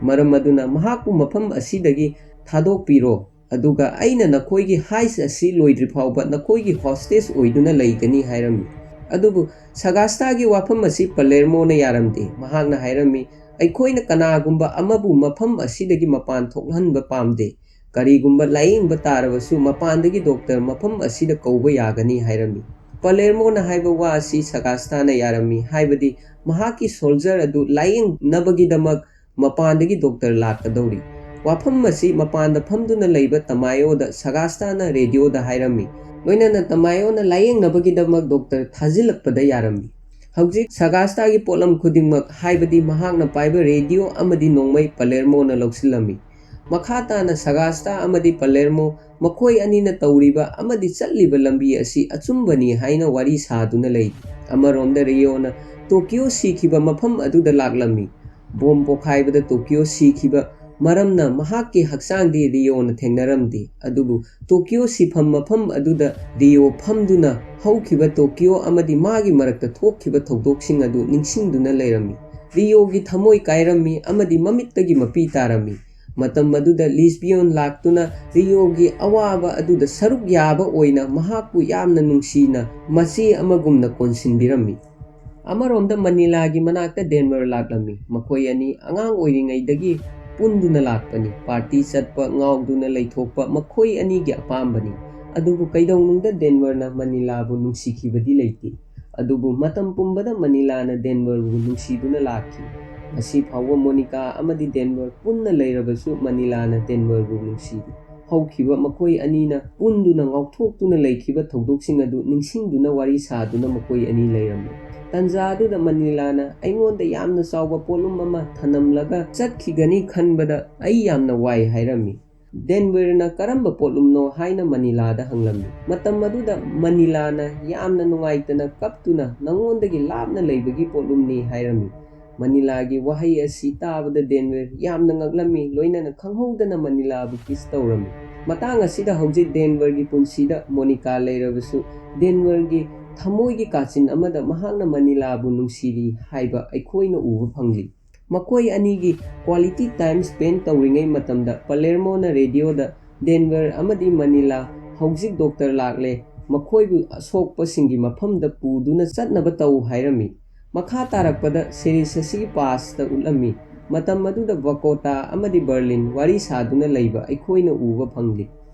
ꯃꯔꯝ ꯑꯗꯨꯅ ꯃꯍꯥꯛꯄꯨ ꯃꯐꯝ ꯑꯁꯤꯗꯒꯤ ꯊꯥꯗꯣꯛꯄꯤꯔꯣ ꯑꯗꯨꯒ ꯑꯩꯅ ꯅꯈꯣꯏꯒꯤ ꯍꯥꯏꯁ ꯑꯁꯤ ꯂꯣꯏꯗ꯭ꯔꯤꯐꯥꯎꯕ ꯅꯈꯣꯏꯒꯤ ꯍꯣꯁꯇꯦꯖ ꯑꯣꯏꯗꯨꯅ ꯂꯩꯒꯅꯤ ꯍꯥꯏꯔꯝꯃꯤ꯫ ꯑꯗꯨꯕꯨ ꯁꯥꯒꯥꯁꯇꯥꯒꯤ ꯋꯥꯐꯝ ꯑꯁꯤ ꯄꯂꯦꯔꯃꯣꯅ ꯌꯥꯔꯝꯗꯦ꯫ ꯃꯍꯥꯛꯅ ꯍꯥꯏꯔꯝꯃꯤ, ꯑꯩꯈꯣꯏꯅ ꯀꯅꯥꯒꯨꯝꯕ ꯑꯃꯕꯨ ꯃꯐꯝ ꯑꯁꯤꯗꯒꯤ ꯃꯄꯥꯟ ꯊꯣꯛꯍꯟꯕ ꯄꯥꯝꯗꯦ꯫ ꯀꯔꯤꯒꯨꯝꯕ ꯂꯥꯌꯦꯡꯕ ꯇꯥꯔꯕꯁꯨ ꯃꯄꯥꯟꯗꯒꯤ ꯗꯣꯛꯇꯔ ꯃꯐꯝ ꯑꯁꯤꯗ ꯀꯧꯕ ꯌꯥꯒꯅꯤ ꯍꯥꯏꯔꯝꯃꯤ꯫ ꯄꯂꯦꯔꯃꯣꯅ ꯍꯥꯏꯕ ꯋꯥ ꯑꯁꯤ ꯁꯥꯒꯥꯁꯇꯥꯅ ꯌꯥꯔꯝꯃꯤ, ꯍꯥꯏꯕꯗꯤ ꯃꯍꯥꯛꯀꯤ ꯁꯣꯜꯖꯔ ꯑꯗꯨ ꯂꯥꯌꯦꯡꯅꯕꯒꯤꯗꯃꯛ ꯃꯄꯥꯟꯗꯒꯤ ꯗꯣꯛꯇꯔ ꯂꯥꯛꯀꯗꯧꯔꯤ꯫ ꯋꯥꯐꯝ ꯑꯁꯤ ꯃꯄꯥꯟꯗ ꯐꯝꯗꯨꯅ ꯂꯩꯕ ꯇꯃꯥꯌꯣꯗ ꯁꯥꯒꯥꯁꯇꯥꯅ ꯔꯦꯗꯤꯑꯣꯗ ꯍꯥꯏꯔꯝꯃꯤ꯫ ꯂꯣꯏꯅꯅ ꯇꯃꯥꯌꯣꯅ ꯂꯥꯌꯦꯡꯅꯕꯒꯤꯗꯃꯛ ꯗꯣꯛꯇꯔ ꯊꯥꯖꯤꯜꯂꯛꯄꯗ ꯌꯥꯔꯝꯃꯤ꯫ ꯍꯧꯖꯤꯛ ꯁꯥꯒꯥꯁꯇꯥꯒꯤ ꯄꯣꯠꯂꯝ ꯈꯨꯗꯤꯡꯃꯛ ꯍꯥꯏꯕꯗꯤ ꯃꯍꯥꯛꯅ ꯄꯥꯏꯕ ꯔꯦꯗꯤꯑꯣ ꯑꯃꯗꯤ ꯅꯣꯡꯃꯩ ꯄꯂꯦꯔꯃꯣꯅ ꯂꯧꯁꯤꯜꯂꯝꯃꯤ꯫ ꯃꯈꯥ ꯇꯥꯅ ꯁꯥꯒꯥꯁꯇꯥ ꯑꯃꯗꯤ ꯄꯂꯦꯔꯃꯣ ꯃꯈꯣꯏ ꯑꯅꯤꯅ ꯇꯧꯔꯤꯕ ꯑꯃꯗꯤ ꯆꯠꯂꯤꯕ ꯂꯝꯕꯤ ꯑꯁꯤ ꯑꯆꯨꯝꯕꯅꯤ ꯍꯥꯏꯅ ꯋꯥꯔꯤ ꯁꯥꯗꯨꯅ ꯂꯩꯔꯤ꯫ ꯑꯃꯔꯣꯝꯗ ꯔꯤꯌꯣꯅ ꯇꯣꯀꯤꯌꯣ ꯁꯤꯈꯤꯕ ꯃꯐꯝ ꯑꯗꯨꯗ ꯂꯥꯛꯂꯝꯃꯤ꯫ ꯕꯣꯝ ꯄꯣꯈꯥꯏꯕꯗ ꯇꯣꯀꯤꯌꯣ ꯁꯤꯈꯤꯕ ꯃꯔꯝꯅ ꯃꯍꯥꯛꯀꯤ ꯍꯛꯆꯥꯡꯗꯤ ꯔꯤꯌꯣꯅ ꯊꯦꯡꯅꯔꯝꯗꯦ꯫ ꯑꯗꯨꯕु ꯇꯣꯀꯤꯌꯣ ꯁꯤꯐꯝ ꯃꯐꯝ ꯑꯗꯨꯗ ꯔꯤꯌꯣ ꯐꯝꯗꯨꯅ ꯍꯧꯈꯤꯕ ꯇꯣꯀꯤꯌꯣ ꯑꯃꯗꯤ ꯃꯥꯒꯤ ꯃꯔꯛꯇ ꯊꯣꯛꯈꯤꯕ ꯊꯧꯗꯣꯛꯁꯤꯡ ꯑꯗꯨ ꯅꯤꯡꯁꯤꯡꯗꯨꯅ ꯂꯩꯔꯝꯃꯤ꯫ ꯔꯤꯌꯣꯒꯤ ꯊꯃꯣꯏ ꯀꯥꯏꯔꯝꯃꯤ ꯑꯃꯗꯤ ꯃꯃꯤꯠꯇꯒꯤ ꯃꯄꯤ ꯇꯥꯔꯝꯃꯤ꯫ ꯃꯇꯝ ꯑꯗꯨꯗ ꯂꯦꯁꯕꯤꯌꯟ ꯂꯥꯛꯇꯨꯅ ꯔꯤꯌꯣꯒꯤ ꯑꯋꯥꯕ ꯑꯗꯨꯗ ꯁꯔꯨꯛ ꯌꯥꯕ ꯑꯣꯏꯅ ꯃꯍꯥꯛꯄꯨ ꯌꯥꯝꯅ ꯅꯨꯡꯁꯤꯅ ꯃꯆꯦ ꯑꯃꯒꯨꯝꯅ ꯀꯣꯟꯁꯤꯟꯕꯤꯔꯝꯃꯤ꯫ ꯑꯃꯔꯣꯝꯗ ꯃꯅꯤꯂꯥꯒꯤ ꯃꯅꯥꯛꯇ ꯗꯦꯟꯋꯔ ꯂꯥꯛꯂꯝꯃꯤ꯫ ꯃꯈꯣꯏ ꯑꯅꯤ ꯑꯉꯥꯡ ꯑꯣꯏꯔꯤꯉꯩꯗꯒꯤ ꯄꯨꯟꯗꯨꯅ ꯂꯥꯛꯄꯅꯤ꯫ ꯄꯥꯔꯇꯤ ꯆꯠꯄ, ꯉꯥꯎꯗꯨꯅ ꯂꯩꯊꯣꯛꯄ ꯃꯈꯣꯏ ꯑꯅꯤꯒꯤ ꯑꯄꯥꯝꯕꯅꯤ꯫ ꯑꯗꯨꯕꯨ ꯀꯩꯗꯧꯅꯨꯡꯗ ꯗꯦꯟꯋꯔꯅ ꯃꯅꯤꯂꯥꯕꯨ ꯅꯨꯡꯁꯤꯈꯤꯕꯗꯤ ꯂꯩꯇꯦ꯫ ꯑꯗꯨꯕꯨ ꯃꯇꯝ ꯄꯨꯝꯕꯗ ꯃꯅꯤꯂꯥꯅ ꯗꯦꯟꯋꯔꯕꯨ ꯅꯨꯡꯁꯤꯗꯨꯅ ꯂꯥꯛꯈꯤ꯫ ꯉꯁꯤ ꯐꯥꯎꯕ ꯃꯣꯅꯤꯀꯥ ꯑꯃꯗꯤ ꯗꯦꯟꯋꯔ ꯄꯨꯟꯅ ꯂꯩꯔꯕꯁꯨ ꯃꯅꯤꯂꯥꯅ ꯗꯦꯟꯋꯔꯕꯨ ꯅꯨꯡꯁꯤꯔꯤ꯫ ꯍꯧꯈꯤꯕ ꯃꯈꯣꯏ ꯑꯅꯤꯅ ꯄꯨꯟꯗꯨꯅ ꯉꯥꯎꯊꯣꯛꯇꯨꯅ ꯂꯩꯈꯤꯕ ꯊꯧꯗꯣꯛꯁꯤꯡ ꯑꯗꯨ ꯅꯤꯡꯁꯤꯡꯗꯨꯅ ꯋꯥꯔꯤ ꯁꯥꯗꯨꯅ ꯃꯈꯣꯏ ꯑꯅꯤ ꯂꯩꯔꯝꯃꯤ꯫ ꯇꯟꯖꯥ ꯑꯗꯨꯗ ꯃꯅꯤꯂꯥꯅ ꯑꯩꯉꯣꯟꯗ ꯌꯥꯝꯅ ꯆꯥꯎꯕ ꯄꯣꯠꯂꯨꯝ ꯑꯃ ꯊꯅꯝꯂꯒ ꯆꯠꯈꯤꯒꯅꯤ ꯈꯟꯕꯗ ꯑꯩ ꯌꯥꯝꯅ ꯋꯥꯏ ꯍꯥꯏꯔꯝꯃꯤ꯫ ꯗꯦꯟꯋꯔꯅ ꯀꯔꯝꯕ ꯄꯣꯠꯂꯨꯝꯅꯣ ꯍꯥꯏꯅ ꯃꯅꯤꯂꯥꯗ ꯍꯪꯂꯝꯃꯤ꯫ ꯃꯇꯝ ꯑꯗꯨꯗ ꯃꯅꯤꯂꯥꯅ ꯌꯥꯝꯅ ꯅꯨꯡꯉꯥꯏꯇꯅ ꯀꯞꯇꯨꯅ ꯅꯉꯣꯟꯗꯒꯤ ꯂꯥꯞꯅ ꯂꯩꯕꯒꯤ ꯄꯣꯠꯂꯨꯝꯅꯤ ꯍꯥꯏꯔꯝꯃꯤ꯫ ꯃꯅꯤꯂꯥꯒꯤ ꯋꯥꯍꯩ ꯑꯁꯤ ꯇꯥꯕꯗ ꯗꯦꯟꯋꯔ ꯌꯥꯝꯅ ꯉꯛꯂꯝꯃꯤ꯫ ꯂꯣꯏꯅꯅ ꯈꯪꯍꯧꯗꯅ ꯃꯅꯤꯂꯥꯕꯨ ꯀꯤꯁ ꯇꯧꯔꯝꯃꯤ꯫ ꯃꯇꯥꯡ ꯑꯁꯤꯗ ꯍꯧꯖꯤꯛ ꯗꯦꯟꯋꯔꯒꯤ ꯄꯨꯟꯁꯤꯗ ꯃꯣꯅꯤꯀꯥ ꯂꯩꯔꯕꯁꯨ ꯗꯦꯟꯋꯔꯒꯤ ꯊꯃꯣꯏꯒꯤ ꯀꯥꯆꯤꯟ ꯑꯃꯗ ꯃꯍꯥꯛꯅ ꯃꯅꯤꯂꯥꯕꯨ ꯅꯨꯡꯁꯤꯔꯤ ꯍꯥꯏꯕ ꯑꯩꯈꯣꯏꯅ ꯎꯕ ꯐꯪꯂꯤ꯫ ꯃꯈꯣꯏ ꯑꯅꯤꯒꯤ ꯀ꯭ꯋꯥꯂꯤꯇꯤ ꯇꯥꯏꯝ ꯁ꯭ꯄꯦꯟ ꯇꯧꯔꯤꯉꯩ ꯃꯇꯝꯗ ꯄꯂꯦꯔꯃꯣꯅ ꯔꯦꯗꯤꯑꯣꯗ ꯗꯦꯟꯋꯔ ꯑꯃꯗꯤ ꯃꯅꯤꯂꯥ ꯍꯧꯖꯤꯛ ꯗꯣꯛꯇꯔ ꯂꯥꯛꯂꯦ, ꯃꯈꯣꯏꯕꯨ ꯑꯁꯣꯛꯄꯁꯤꯡꯒꯤ ꯃꯐꯝꯗ ꯄꯨꯗꯨꯅ ꯆꯠꯅꯕ ꯇꯧ ꯍꯥꯏꯔꯝꯃꯤ꯫ ꯃꯈꯥ ꯇꯥꯔꯛꯄꯗ ꯁꯤꯔꯤꯖ ꯑꯁꯤꯒꯤ ꯄꯥꯁꯇ ꯎꯠꯂꯝꯃꯤ꯫ ꯃꯇꯝ ꯑꯗꯨꯗ ꯕꯣꯒꯣꯇꯥ ꯑꯃꯗꯤ ꯕꯔꯂꯤꯟ ꯋꯥꯔꯤ ꯁꯥꯗꯨꯅ ꯂꯩꯕ ꯑꯩꯈꯣꯏꯅ ꯎꯕ ꯐꯪꯂꯤ꯫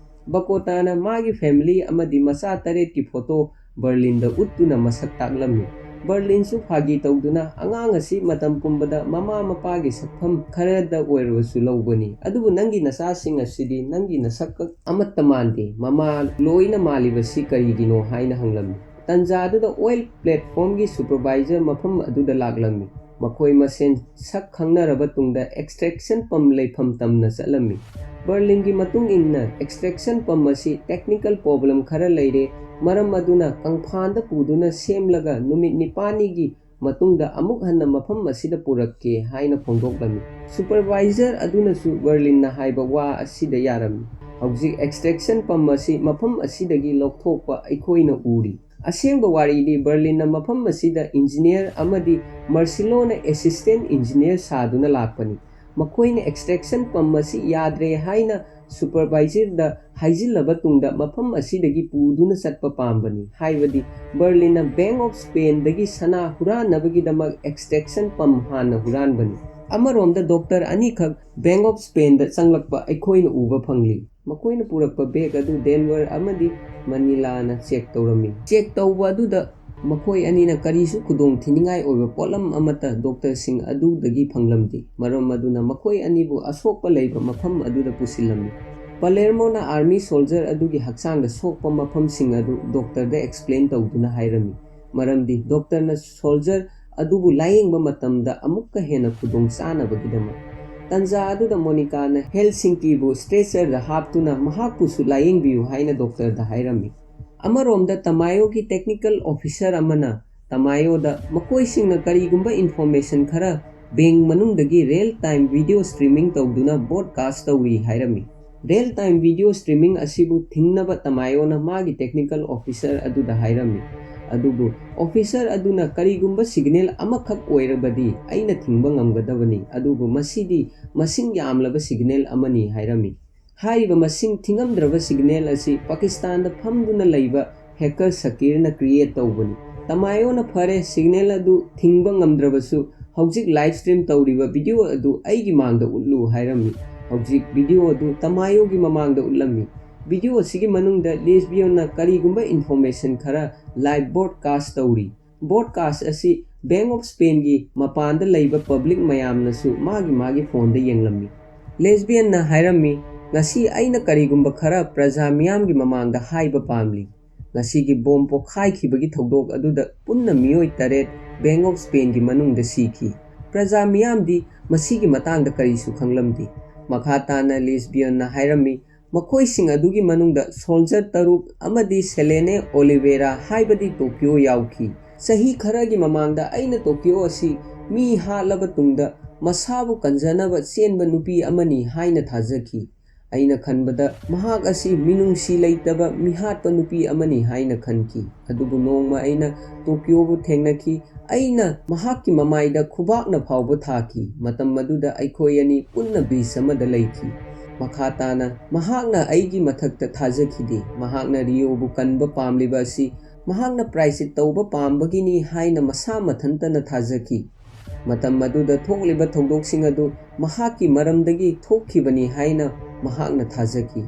ꯕꯣꯒꯣꯇꯥꯅ ꯃꯥꯒꯤ ꯐꯦꯃꯤꯂꯤ ꯑꯃꯗꯤ ꯃꯆꯥ 8ꯀꯤ ꯐꯣꯇꯣ ꯕꯔꯂꯤꯟꯗ ꯎꯠꯇꯨꯅ ꯃꯁꯛ ꯇꯥꯛꯂꯝꯃꯤ꯫ ꯕꯔꯂꯤꯟꯁꯨ ꯐꯥꯒꯤ ꯇꯧꯗꯨꯅ ꯑꯉꯥꯡ ꯑꯁꯤ ꯃꯇꯝ ꯄꯨꯝꯕꯗ ꯃꯃꯥ ꯃꯄꯥꯒꯤ ꯁꯛꯐꯝ ꯈꯔꯗ ꯑꯣꯏꯔꯕꯁꯨ ꯂꯧꯕꯅꯤ, ꯑꯗꯨꯕꯨ ꯅꯪꯒꯤ ꯅꯆꯥꯁꯤꯡ ꯑꯁꯤꯗꯤ ꯅꯪꯒꯤ ꯅꯁꯛ ꯑꯃꯠꯇ ꯃꯥꯟꯗꯦ, ꯃꯃꯥ ꯂꯣꯏꯅ ꯃꯥꯜꯂꯤꯕꯁꯤ ꯀꯔꯤꯒꯤꯅꯣ ꯍꯥꯏꯅ ꯍꯪꯂꯝꯃꯤ꯫ ꯇꯟꯖꯥꯗꯨꯗ ꯑꯣꯏꯜ ꯄ꯭ꯂꯦꯠꯐꯣꯔꯝꯒꯤ ꯁꯨꯄꯔꯚꯥꯏꯖꯔ ꯃꯐꯝ ꯑꯗꯨꯗ ꯂꯥꯛꯂꯝꯃꯤ꯫ ꯃꯈꯣꯏ ꯃꯁꯦꯟ ꯁꯛ ꯈꯪꯅꯔꯕ ꯇꯨꯡꯗ ꯑꯦꯛꯁꯇ꯭ꯔꯦꯛꯁꯟ ꯄꯝ ꯂꯩꯐꯝ ꯇꯝꯅ ꯆꯠꯂꯝꯃꯤ꯫ ꯕꯔꯂꯤꯟꯒꯤ ꯃꯇꯨꯡ ꯏꯟꯅ ꯑꯦꯛꯁꯇ꯭ꯔꯦꯛꯁꯟ ꯄꯝ ꯑꯁꯤ ꯇꯦꯛꯅꯤꯀꯦꯜ ꯄ꯭ꯔꯣꯕ꯭ꯂꯦꯝ ꯈꯔ ꯂꯩꯔꯦ, ꯃꯔꯝ ꯑꯗꯨꯅ ꯀꯪꯐꯥꯟꯗ ꯄꯨꯗꯨꯅ ꯁꯦꯝꯂꯒ ꯅꯨꯃꯤꯠ 9ꯅꯤꯒꯤ ꯃꯇꯨꯡꯗ ꯑꯃꯨꯛ ꯍꯟꯅ ꯃꯐꯝ ꯑꯁꯤꯗ ꯄꯨꯔꯛꯀꯦ ꯍꯥꯏꯅ ꯐꯣꯡꯗꯣꯛꯂꯝꯃꯤ꯫ ꯁꯨꯄꯔꯚꯥꯏꯖꯔ ꯑꯗꯨꯅꯁꯨ ꯕꯔꯂꯤꯟꯅ ꯍꯥꯏꯕ ꯋꯥ ꯑꯁꯤꯗ ꯌꯥꯔꯝꯃꯤ꯫ ꯍꯧꯖꯤꯛ ꯑꯦꯛꯁꯇ꯭ꯔꯦꯛꯁꯟ ꯄꯝ ꯑꯁꯤ ꯃꯐꯝ ꯑꯁꯤꯗꯒꯤ ꯂꯧꯊꯣꯛꯄ ꯑꯩꯈꯣꯏꯅ ꯎꯔꯤ꯫ ꯑꯁꯦꯡꯕ ꯋꯥꯔꯤꯗꯤ ꯕꯔꯂꯤꯟꯅ ꯃꯐꯝ ꯑꯁꯤꯗ ꯏꯟꯖꯤꯅꯤꯌꯔ ꯑꯃꯗꯤ ꯃꯥꯔꯁꯤꯂꯣꯅ ꯑꯦꯁꯤꯁꯇꯦꯟꯠ ꯏꯟꯖꯤꯅꯤꯌꯔ ꯁꯥꯗꯨꯅ ꯂꯥꯛꯄꯅꯤ꯫ ꯃꯈꯣꯏꯅ ꯑꯦꯛꯁꯇ꯭ꯔꯦꯛꯁꯟ ꯄꯝ ꯑꯁꯤ ꯌꯥꯗ꯭ꯔꯦ ꯍꯥꯏꯅ ꯁꯨꯄꯔꯚꯥꯏꯖꯔꯗ ꯍꯥꯏꯖꯤꯜꯂꯕ ꯇꯨꯡꯗ ꯃꯐꯝ ꯑꯁꯤꯗꯒꯤ ꯄꯨꯗꯨꯅ ꯆꯠꯄ ꯄꯥꯝꯕꯅꯤ, ꯍꯥꯏꯕꯗꯤ ꯕꯔꯂꯤꯟꯅ ꯕꯦꯡꯛ ꯑꯣꯐ ꯁ꯭ꯄꯦꯟꯗꯒꯤ ꯁꯅꯥ ꯍꯨꯔꯥꯟꯅꯕꯒꯤꯗꯃꯛ ꯑꯦꯛꯁꯇ꯭ꯔꯦꯛꯁꯟ ꯄꯝ ꯍꯥꯟꯅ ꯍꯨꯔꯥꯟꯕꯅꯤ꯫ ꯑꯃꯔꯣꯝꯗ ꯗꯣꯛꯇꯔ ꯑꯅꯤꯈꯛ ꯕꯦꯡꯛ ꯑꯣꯐ ꯁ꯭ꯄꯦꯟꯗ ꯆꯪꯂꯛꯄ ꯑꯩꯈꯣꯏꯅ ꯎꯕ ꯐꯪꯂꯤ꯫ ꯃꯈꯣꯏꯅ ꯄꯨꯔꯛꯄ ꯕꯦꯒ ꯑꯗꯨ ꯗꯦꯟꯚꯔ ꯑꯃꯗꯤ ꯃꯅꯤꯂꯥꯅ ꯆꯦꯛ ꯇꯧꯔꯝꯃꯤ꯫ ꯆꯦꯛ ꯇꯧꯕ ꯑꯗꯨꯗ ꯃꯈꯣꯏ ꯑꯅꯤꯅ ꯀꯔꯤꯁꯨ ꯈꯨꯗꯣꯡꯊꯤꯅꯤꯡꯉꯥꯏ ꯑꯣꯏꯕ ꯄꯣꯠꯂꯝ ꯑꯃꯠꯇ ꯗꯣꯛꯇꯔꯁꯤꯡ ꯑꯗꯨꯗꯒꯤ ꯐꯪꯂꯝꯗꯦ, ꯃꯔꯝ ꯑꯗꯨꯅ ꯃꯈꯣꯏ ꯑꯅꯤꯕꯨ ꯑꯁꯣꯛꯄ ꯂꯩꯕ ꯃꯐꯝ ꯑꯗꯨꯗ ꯄꯨꯁꯤꯜꯂꯝꯃꯤ꯫ ꯄꯥꯂꯦꯔꯃꯣꯅ ꯑꯥꯔꯃꯤ ꯁꯣꯜꯖꯔ ꯑꯗꯨꯒꯤ ꯍꯛꯆꯥꯡꯗ ꯁꯣꯛꯄ ꯃꯐꯝꯁꯤꯡ ꯑꯗꯨ ꯗꯣꯛꯇꯔꯗ ꯑꯦꯛꯁꯄ꯭ꯂꯦꯟ ꯇꯧꯗꯨꯅ ꯍꯥꯏꯔꯝꯃꯤ, ꯃꯔꯝꯗꯤ ꯗꯣꯛꯇꯔꯅ ꯁꯣꯜꯖꯔ ꯑꯗꯨꯕꯨ ꯂꯥꯌꯦꯡꯕ ꯃꯇꯝꯗ ꯑꯃꯨꯛꯀ ꯍꯦꯟꯅ ꯈꯨꯗꯣꯡꯆꯥꯅꯕꯒꯤꯗꯃꯛ꯫ ꯇꯟꯖꯥ ꯑꯗꯨꯗ ꯃꯣꯅꯤꯀꯥꯅ ꯍꯦꯜꯁꯤꯡꯀꯤꯕꯨ ꯁ꯭ꯇ꯭ꯔꯦꯆꯔꯗ ꯍꯥꯞꯇꯨꯅ ꯃꯍꯥꯛꯄꯨꯁꯨ ꯂꯥꯌꯦꯡꯕꯤꯌꯨ ꯍꯥꯏꯅ ꯗꯣꯛꯇꯔꯗ ꯍꯥꯏꯔꯝꯃꯤ꯫ ꯑꯃꯔꯣꯝꯗ ꯇꯃꯥꯌꯣꯒꯤ ꯇꯦꯛꯅꯤꯀꯦꯜ ꯑꯣꯐꯤꯁꯔ ꯑꯃꯅ ꯇꯃꯥꯌꯣꯗ ꯃꯈꯣꯏꯁꯤꯡꯅ ꯀꯔꯤꯒꯨꯝꯕ ꯏꯟꯐꯣꯔꯃꯦꯁꯟ ꯈꯔ ꯕꯦꯡꯛ ꯃꯅꯨꯡꯗꯒꯤ ꯔꯤꯑꯦꯜ ꯇꯥꯏꯝ ꯚꯤꯗꯤꯑꯣ ꯁ꯭ꯇ꯭ꯔꯤꯃꯤꯡ ꯇꯧꯗꯨꯅ ꯕ꯭ꯔꯣꯗꯀꯥꯁꯠ ꯇꯧꯔꯤ ꯍꯥꯏꯔꯝꯃꯤ꯫ ꯔꯤꯑꯦꯜ ꯇꯥꯏꯝ ꯚꯤꯗꯤꯑꯣ ꯁ꯭ꯇ꯭ꯔꯤꯃꯤꯡ ꯑꯁꯤꯕꯨ ꯊꯤꯡꯅꯕ ꯇꯃꯥꯌꯣꯅ ꯃꯥꯒꯤ ꯇꯦꯛꯅꯤꯀꯦꯜ ꯑꯣꯐꯤꯁꯔ ꯑꯗꯨꯗ ꯍꯥꯏꯔꯝꯃꯤ, ꯑꯗꯨꯕꯨ ꯑꯣꯐꯤꯁꯔ ꯑꯗꯨꯅ ꯀꯔꯤꯒꯨꯝꯕ ꯁꯤꯒꯅꯦꯜ ꯑꯃꯈꯛ ꯑꯣꯏꯔꯕꯗꯤ ꯑꯩꯅ ꯊꯤꯡꯕ ꯉꯝꯒꯗꯕꯅꯤ, ꯑꯗꯨꯕꯨ ꯃꯁꯤꯗꯤ ꯃꯁꯤꯡ ꯌꯥꯝꯂꯕ ꯁꯤꯒꯅꯦꯜ ꯑꯃꯅꯤ ꯍꯥꯏꯔꯝꯃꯤ꯫ ꯍꯥꯏꯔꯤꯕ ꯃꯁꯤꯡ ꯊꯤꯉꯝꯗ꯭ꯔꯕ ꯁꯤꯒꯅꯦꯜ ꯑꯁꯤ ꯄꯥꯀꯤꯁꯇꯥꯟꯗ ꯐꯝꯗꯨꯅ ꯂꯩꯕ ꯍꯦꯀꯔ ꯁꯀꯤꯔꯅ ꯀ꯭ꯔꯤꯌꯦꯠ ꯇꯧꯕꯅꯤ꯫ ꯇꯃꯥꯌꯣꯅ ꯐꯔꯦ, ꯁꯤꯒꯅꯦꯜ ꯑꯗꯨ ꯊꯤꯡꯕ ꯉꯝꯗ꯭ꯔꯕꯁꯨ ꯍꯧꯖꯤꯛ ꯂꯥꯏꯚ ꯁ꯭ꯇ꯭ꯔꯤꯝ ꯇꯧꯔꯤꯕ ꯚꯤꯗꯤꯑꯣ ꯑꯗꯨ ꯑꯩꯒꯤ ꯃꯥꯡꯗ ꯎꯠꯂꯨ ꯍꯥꯏꯔꯝꯃꯤ꯫ ꯍꯧꯖꯤꯛ ꯚꯤꯗꯤꯑꯣ ꯑꯗꯨ ꯇꯃꯥꯌꯣꯒꯤ ꯃꯃꯥꯡꯗ ꯎꯠꯂꯝꯃꯤ꯫ ꯚꯤꯗꯤꯑꯣ ꯑꯁꯤꯒꯤ ꯃꯅꯨꯡꯗ ꯂꯦꯁꯕꯤꯌꯟꯅ ꯀꯔꯤꯒꯨꯝꯕ ꯏꯟꯐꯣꯔꯃꯦꯁꯟ ꯈꯔ ꯂꯥꯏꯚ ꯕ꯭ꯔꯣꯗꯀꯥꯁꯠ ꯇꯧꯔꯤ꯫ ꯕ꯭ꯔꯣꯗꯀꯥꯁꯠ ꯑꯁꯤ ꯕꯦꯡꯛ ꯑꯣꯐ ꯁ꯭ꯄꯦꯟꯒꯤ ꯃꯄꯥꯟꯗ ꯂꯩꯕ ꯄꯕ꯭ꯂꯤꯛ ꯃꯌꯥꯝꯅꯁꯨ ꯃꯥꯒꯤ ꯐꯣꯟꯗ ꯌꯦꯡꯂꯝꯃꯤ꯫ ꯂꯦꯁꯕꯤꯌꯟꯅ ꯍꯥꯏꯔꯝꯃꯤ, ꯉꯁꯤ ꯑꯩꯅ ꯀꯔꯤꯒꯨꯝꯕ ꯈꯔ ꯄ꯭ꯔꯖꯥ ꯃꯤꯌꯥꯝꯒꯤ ꯃꯃꯥꯡꯗ ꯍꯥꯏꯕ ꯄꯥꯝꯂꯤ꯫ ꯉꯁꯤꯒꯤ ꯕꯣꯝ ꯄꯣꯈꯥꯏꯈꯤꯕꯒꯤ ꯊꯧꯗꯣꯛ ꯑꯗꯨꯗ ꯄꯨꯟꯅ ꯃꯤꯑꯣꯏ 8 ꯕꯦꯡꯛ ꯑꯣꯐ ꯁ꯭ꯄꯦꯟꯒꯤ ꯃꯅꯨꯡꯗ ꯁꯤꯈꯤ꯫ ꯄ꯭ꯔꯖꯥ ꯃꯤꯌꯥꯝꯗꯤ ꯃꯁꯤꯒꯤ ꯃꯇꯥꯡꯗ ꯀꯔꯤꯁꯨ ꯈꯪꯂꯝꯗꯦ꯫ ꯃꯈꯥ ꯇꯥꯅ ꯂꯦꯁꯕꯤꯌꯟꯅ ꯍꯥꯏꯔꯝꯃꯤ, ꯃꯈꯣꯏꯁꯤꯡ ꯑꯗꯨꯒꯤ ꯃꯅꯨꯡꯗ ꯁꯣꯜꯖꯔ 6 ꯑꯃꯗꯤ ꯁꯦꯂꯦꯅꯦ ꯑꯣꯂꯤꯚꯦꯔꯥ ꯍꯥꯏꯕꯗꯤ ꯇꯣꯀꯤꯑꯣ ꯌꯥꯎꯈꯤ꯫ ꯆꯍꯤ ꯈꯔꯒꯤ ꯃꯃꯥꯡꯗ ꯑꯩꯅ ꯇꯣꯀꯤꯑꯣ ꯑꯁꯤ ꯃꯤ ꯍꯥꯠꯂꯕ ꯇꯨꯡꯗ ꯃꯁꯥꯕꯨ ꯀꯟꯖꯅꯕ ꯆꯦꯟꯕ ꯅꯨꯄꯤ ꯑꯃꯅꯤ ꯍꯥꯏꯅ ꯊꯥꯖꯈꯤ꯫ ꯑꯩꯅ ꯈꯟꯕꯗ ꯃꯍꯥꯛ ꯑꯁꯤ ꯃꯤꯅꯨꯡꯁꯤ ꯂꯩꯇꯕ ꯃꯤꯍꯥꯠꯄ ꯅꯨꯄꯤ ꯑꯃꯅꯤ ꯍꯥꯏꯅ ꯈꯟꯈꯤ꯫ ꯑꯗꯨꯕꯨ ꯅꯣꯡꯃ ꯑꯩꯅ ꯇꯣꯀꯤꯑꯣꯕꯨ ꯊꯦꯡꯅꯈꯤ꯫ ꯑꯩꯅ ꯃꯍꯥꯛꯀꯤ ꯃꯃꯥꯏꯗ ꯈꯨꯕꯥꯛꯅ ꯐꯥꯎꯕ ꯊꯥꯈꯤ꯫ ꯃꯇꯝ ꯑꯗꯨꯗ ꯑꯩꯈꯣꯏ ꯑꯅꯤ ꯄꯨꯟꯅ ꯕꯤꯆ ꯑꯃꯗ ꯂꯩꯈꯤ꯫ ꯃꯈꯥ ꯇꯥꯅ ꯃꯍꯥꯛꯅ ꯑꯩꯒꯤ ꯃꯊꯛꯇ ꯊꯥꯖꯈꯤꯗꯦ꯫ ꯃꯍꯥꯛꯅ ꯔꯤꯑꯣꯕꯨ ꯀꯟꯕ ꯄꯥꯝꯂꯤꯕ ꯑꯁꯤ ꯃꯍꯥꯛꯅ ꯄ꯭ꯔꯥꯌశ్ꯆꯤꯠ ꯇꯧꯕ ꯄꯥꯝꯕꯒꯤꯅꯤ ꯍꯥꯏꯅ ꯃꯁꯥ ꯃꯊꯟꯇꯅ ꯊꯥꯖꯈꯤ꯫ ꯃꯇꯝ ꯑꯗꯨꯗ ꯊꯣꯛꯂꯤꯕ ꯊꯧꯗꯣꯛꯁꯤꯡ ꯑꯗꯨ ꯃꯍꯥꯛꯀꯤ ꯃꯔꯝꯗꯒꯤ ꯊꯣꯛꯈꯤꯕꯅꯤ ꯍꯥꯏꯅ ꯃꯍꯥꯛꯅ ꯊꯥꯖꯈꯤ꯫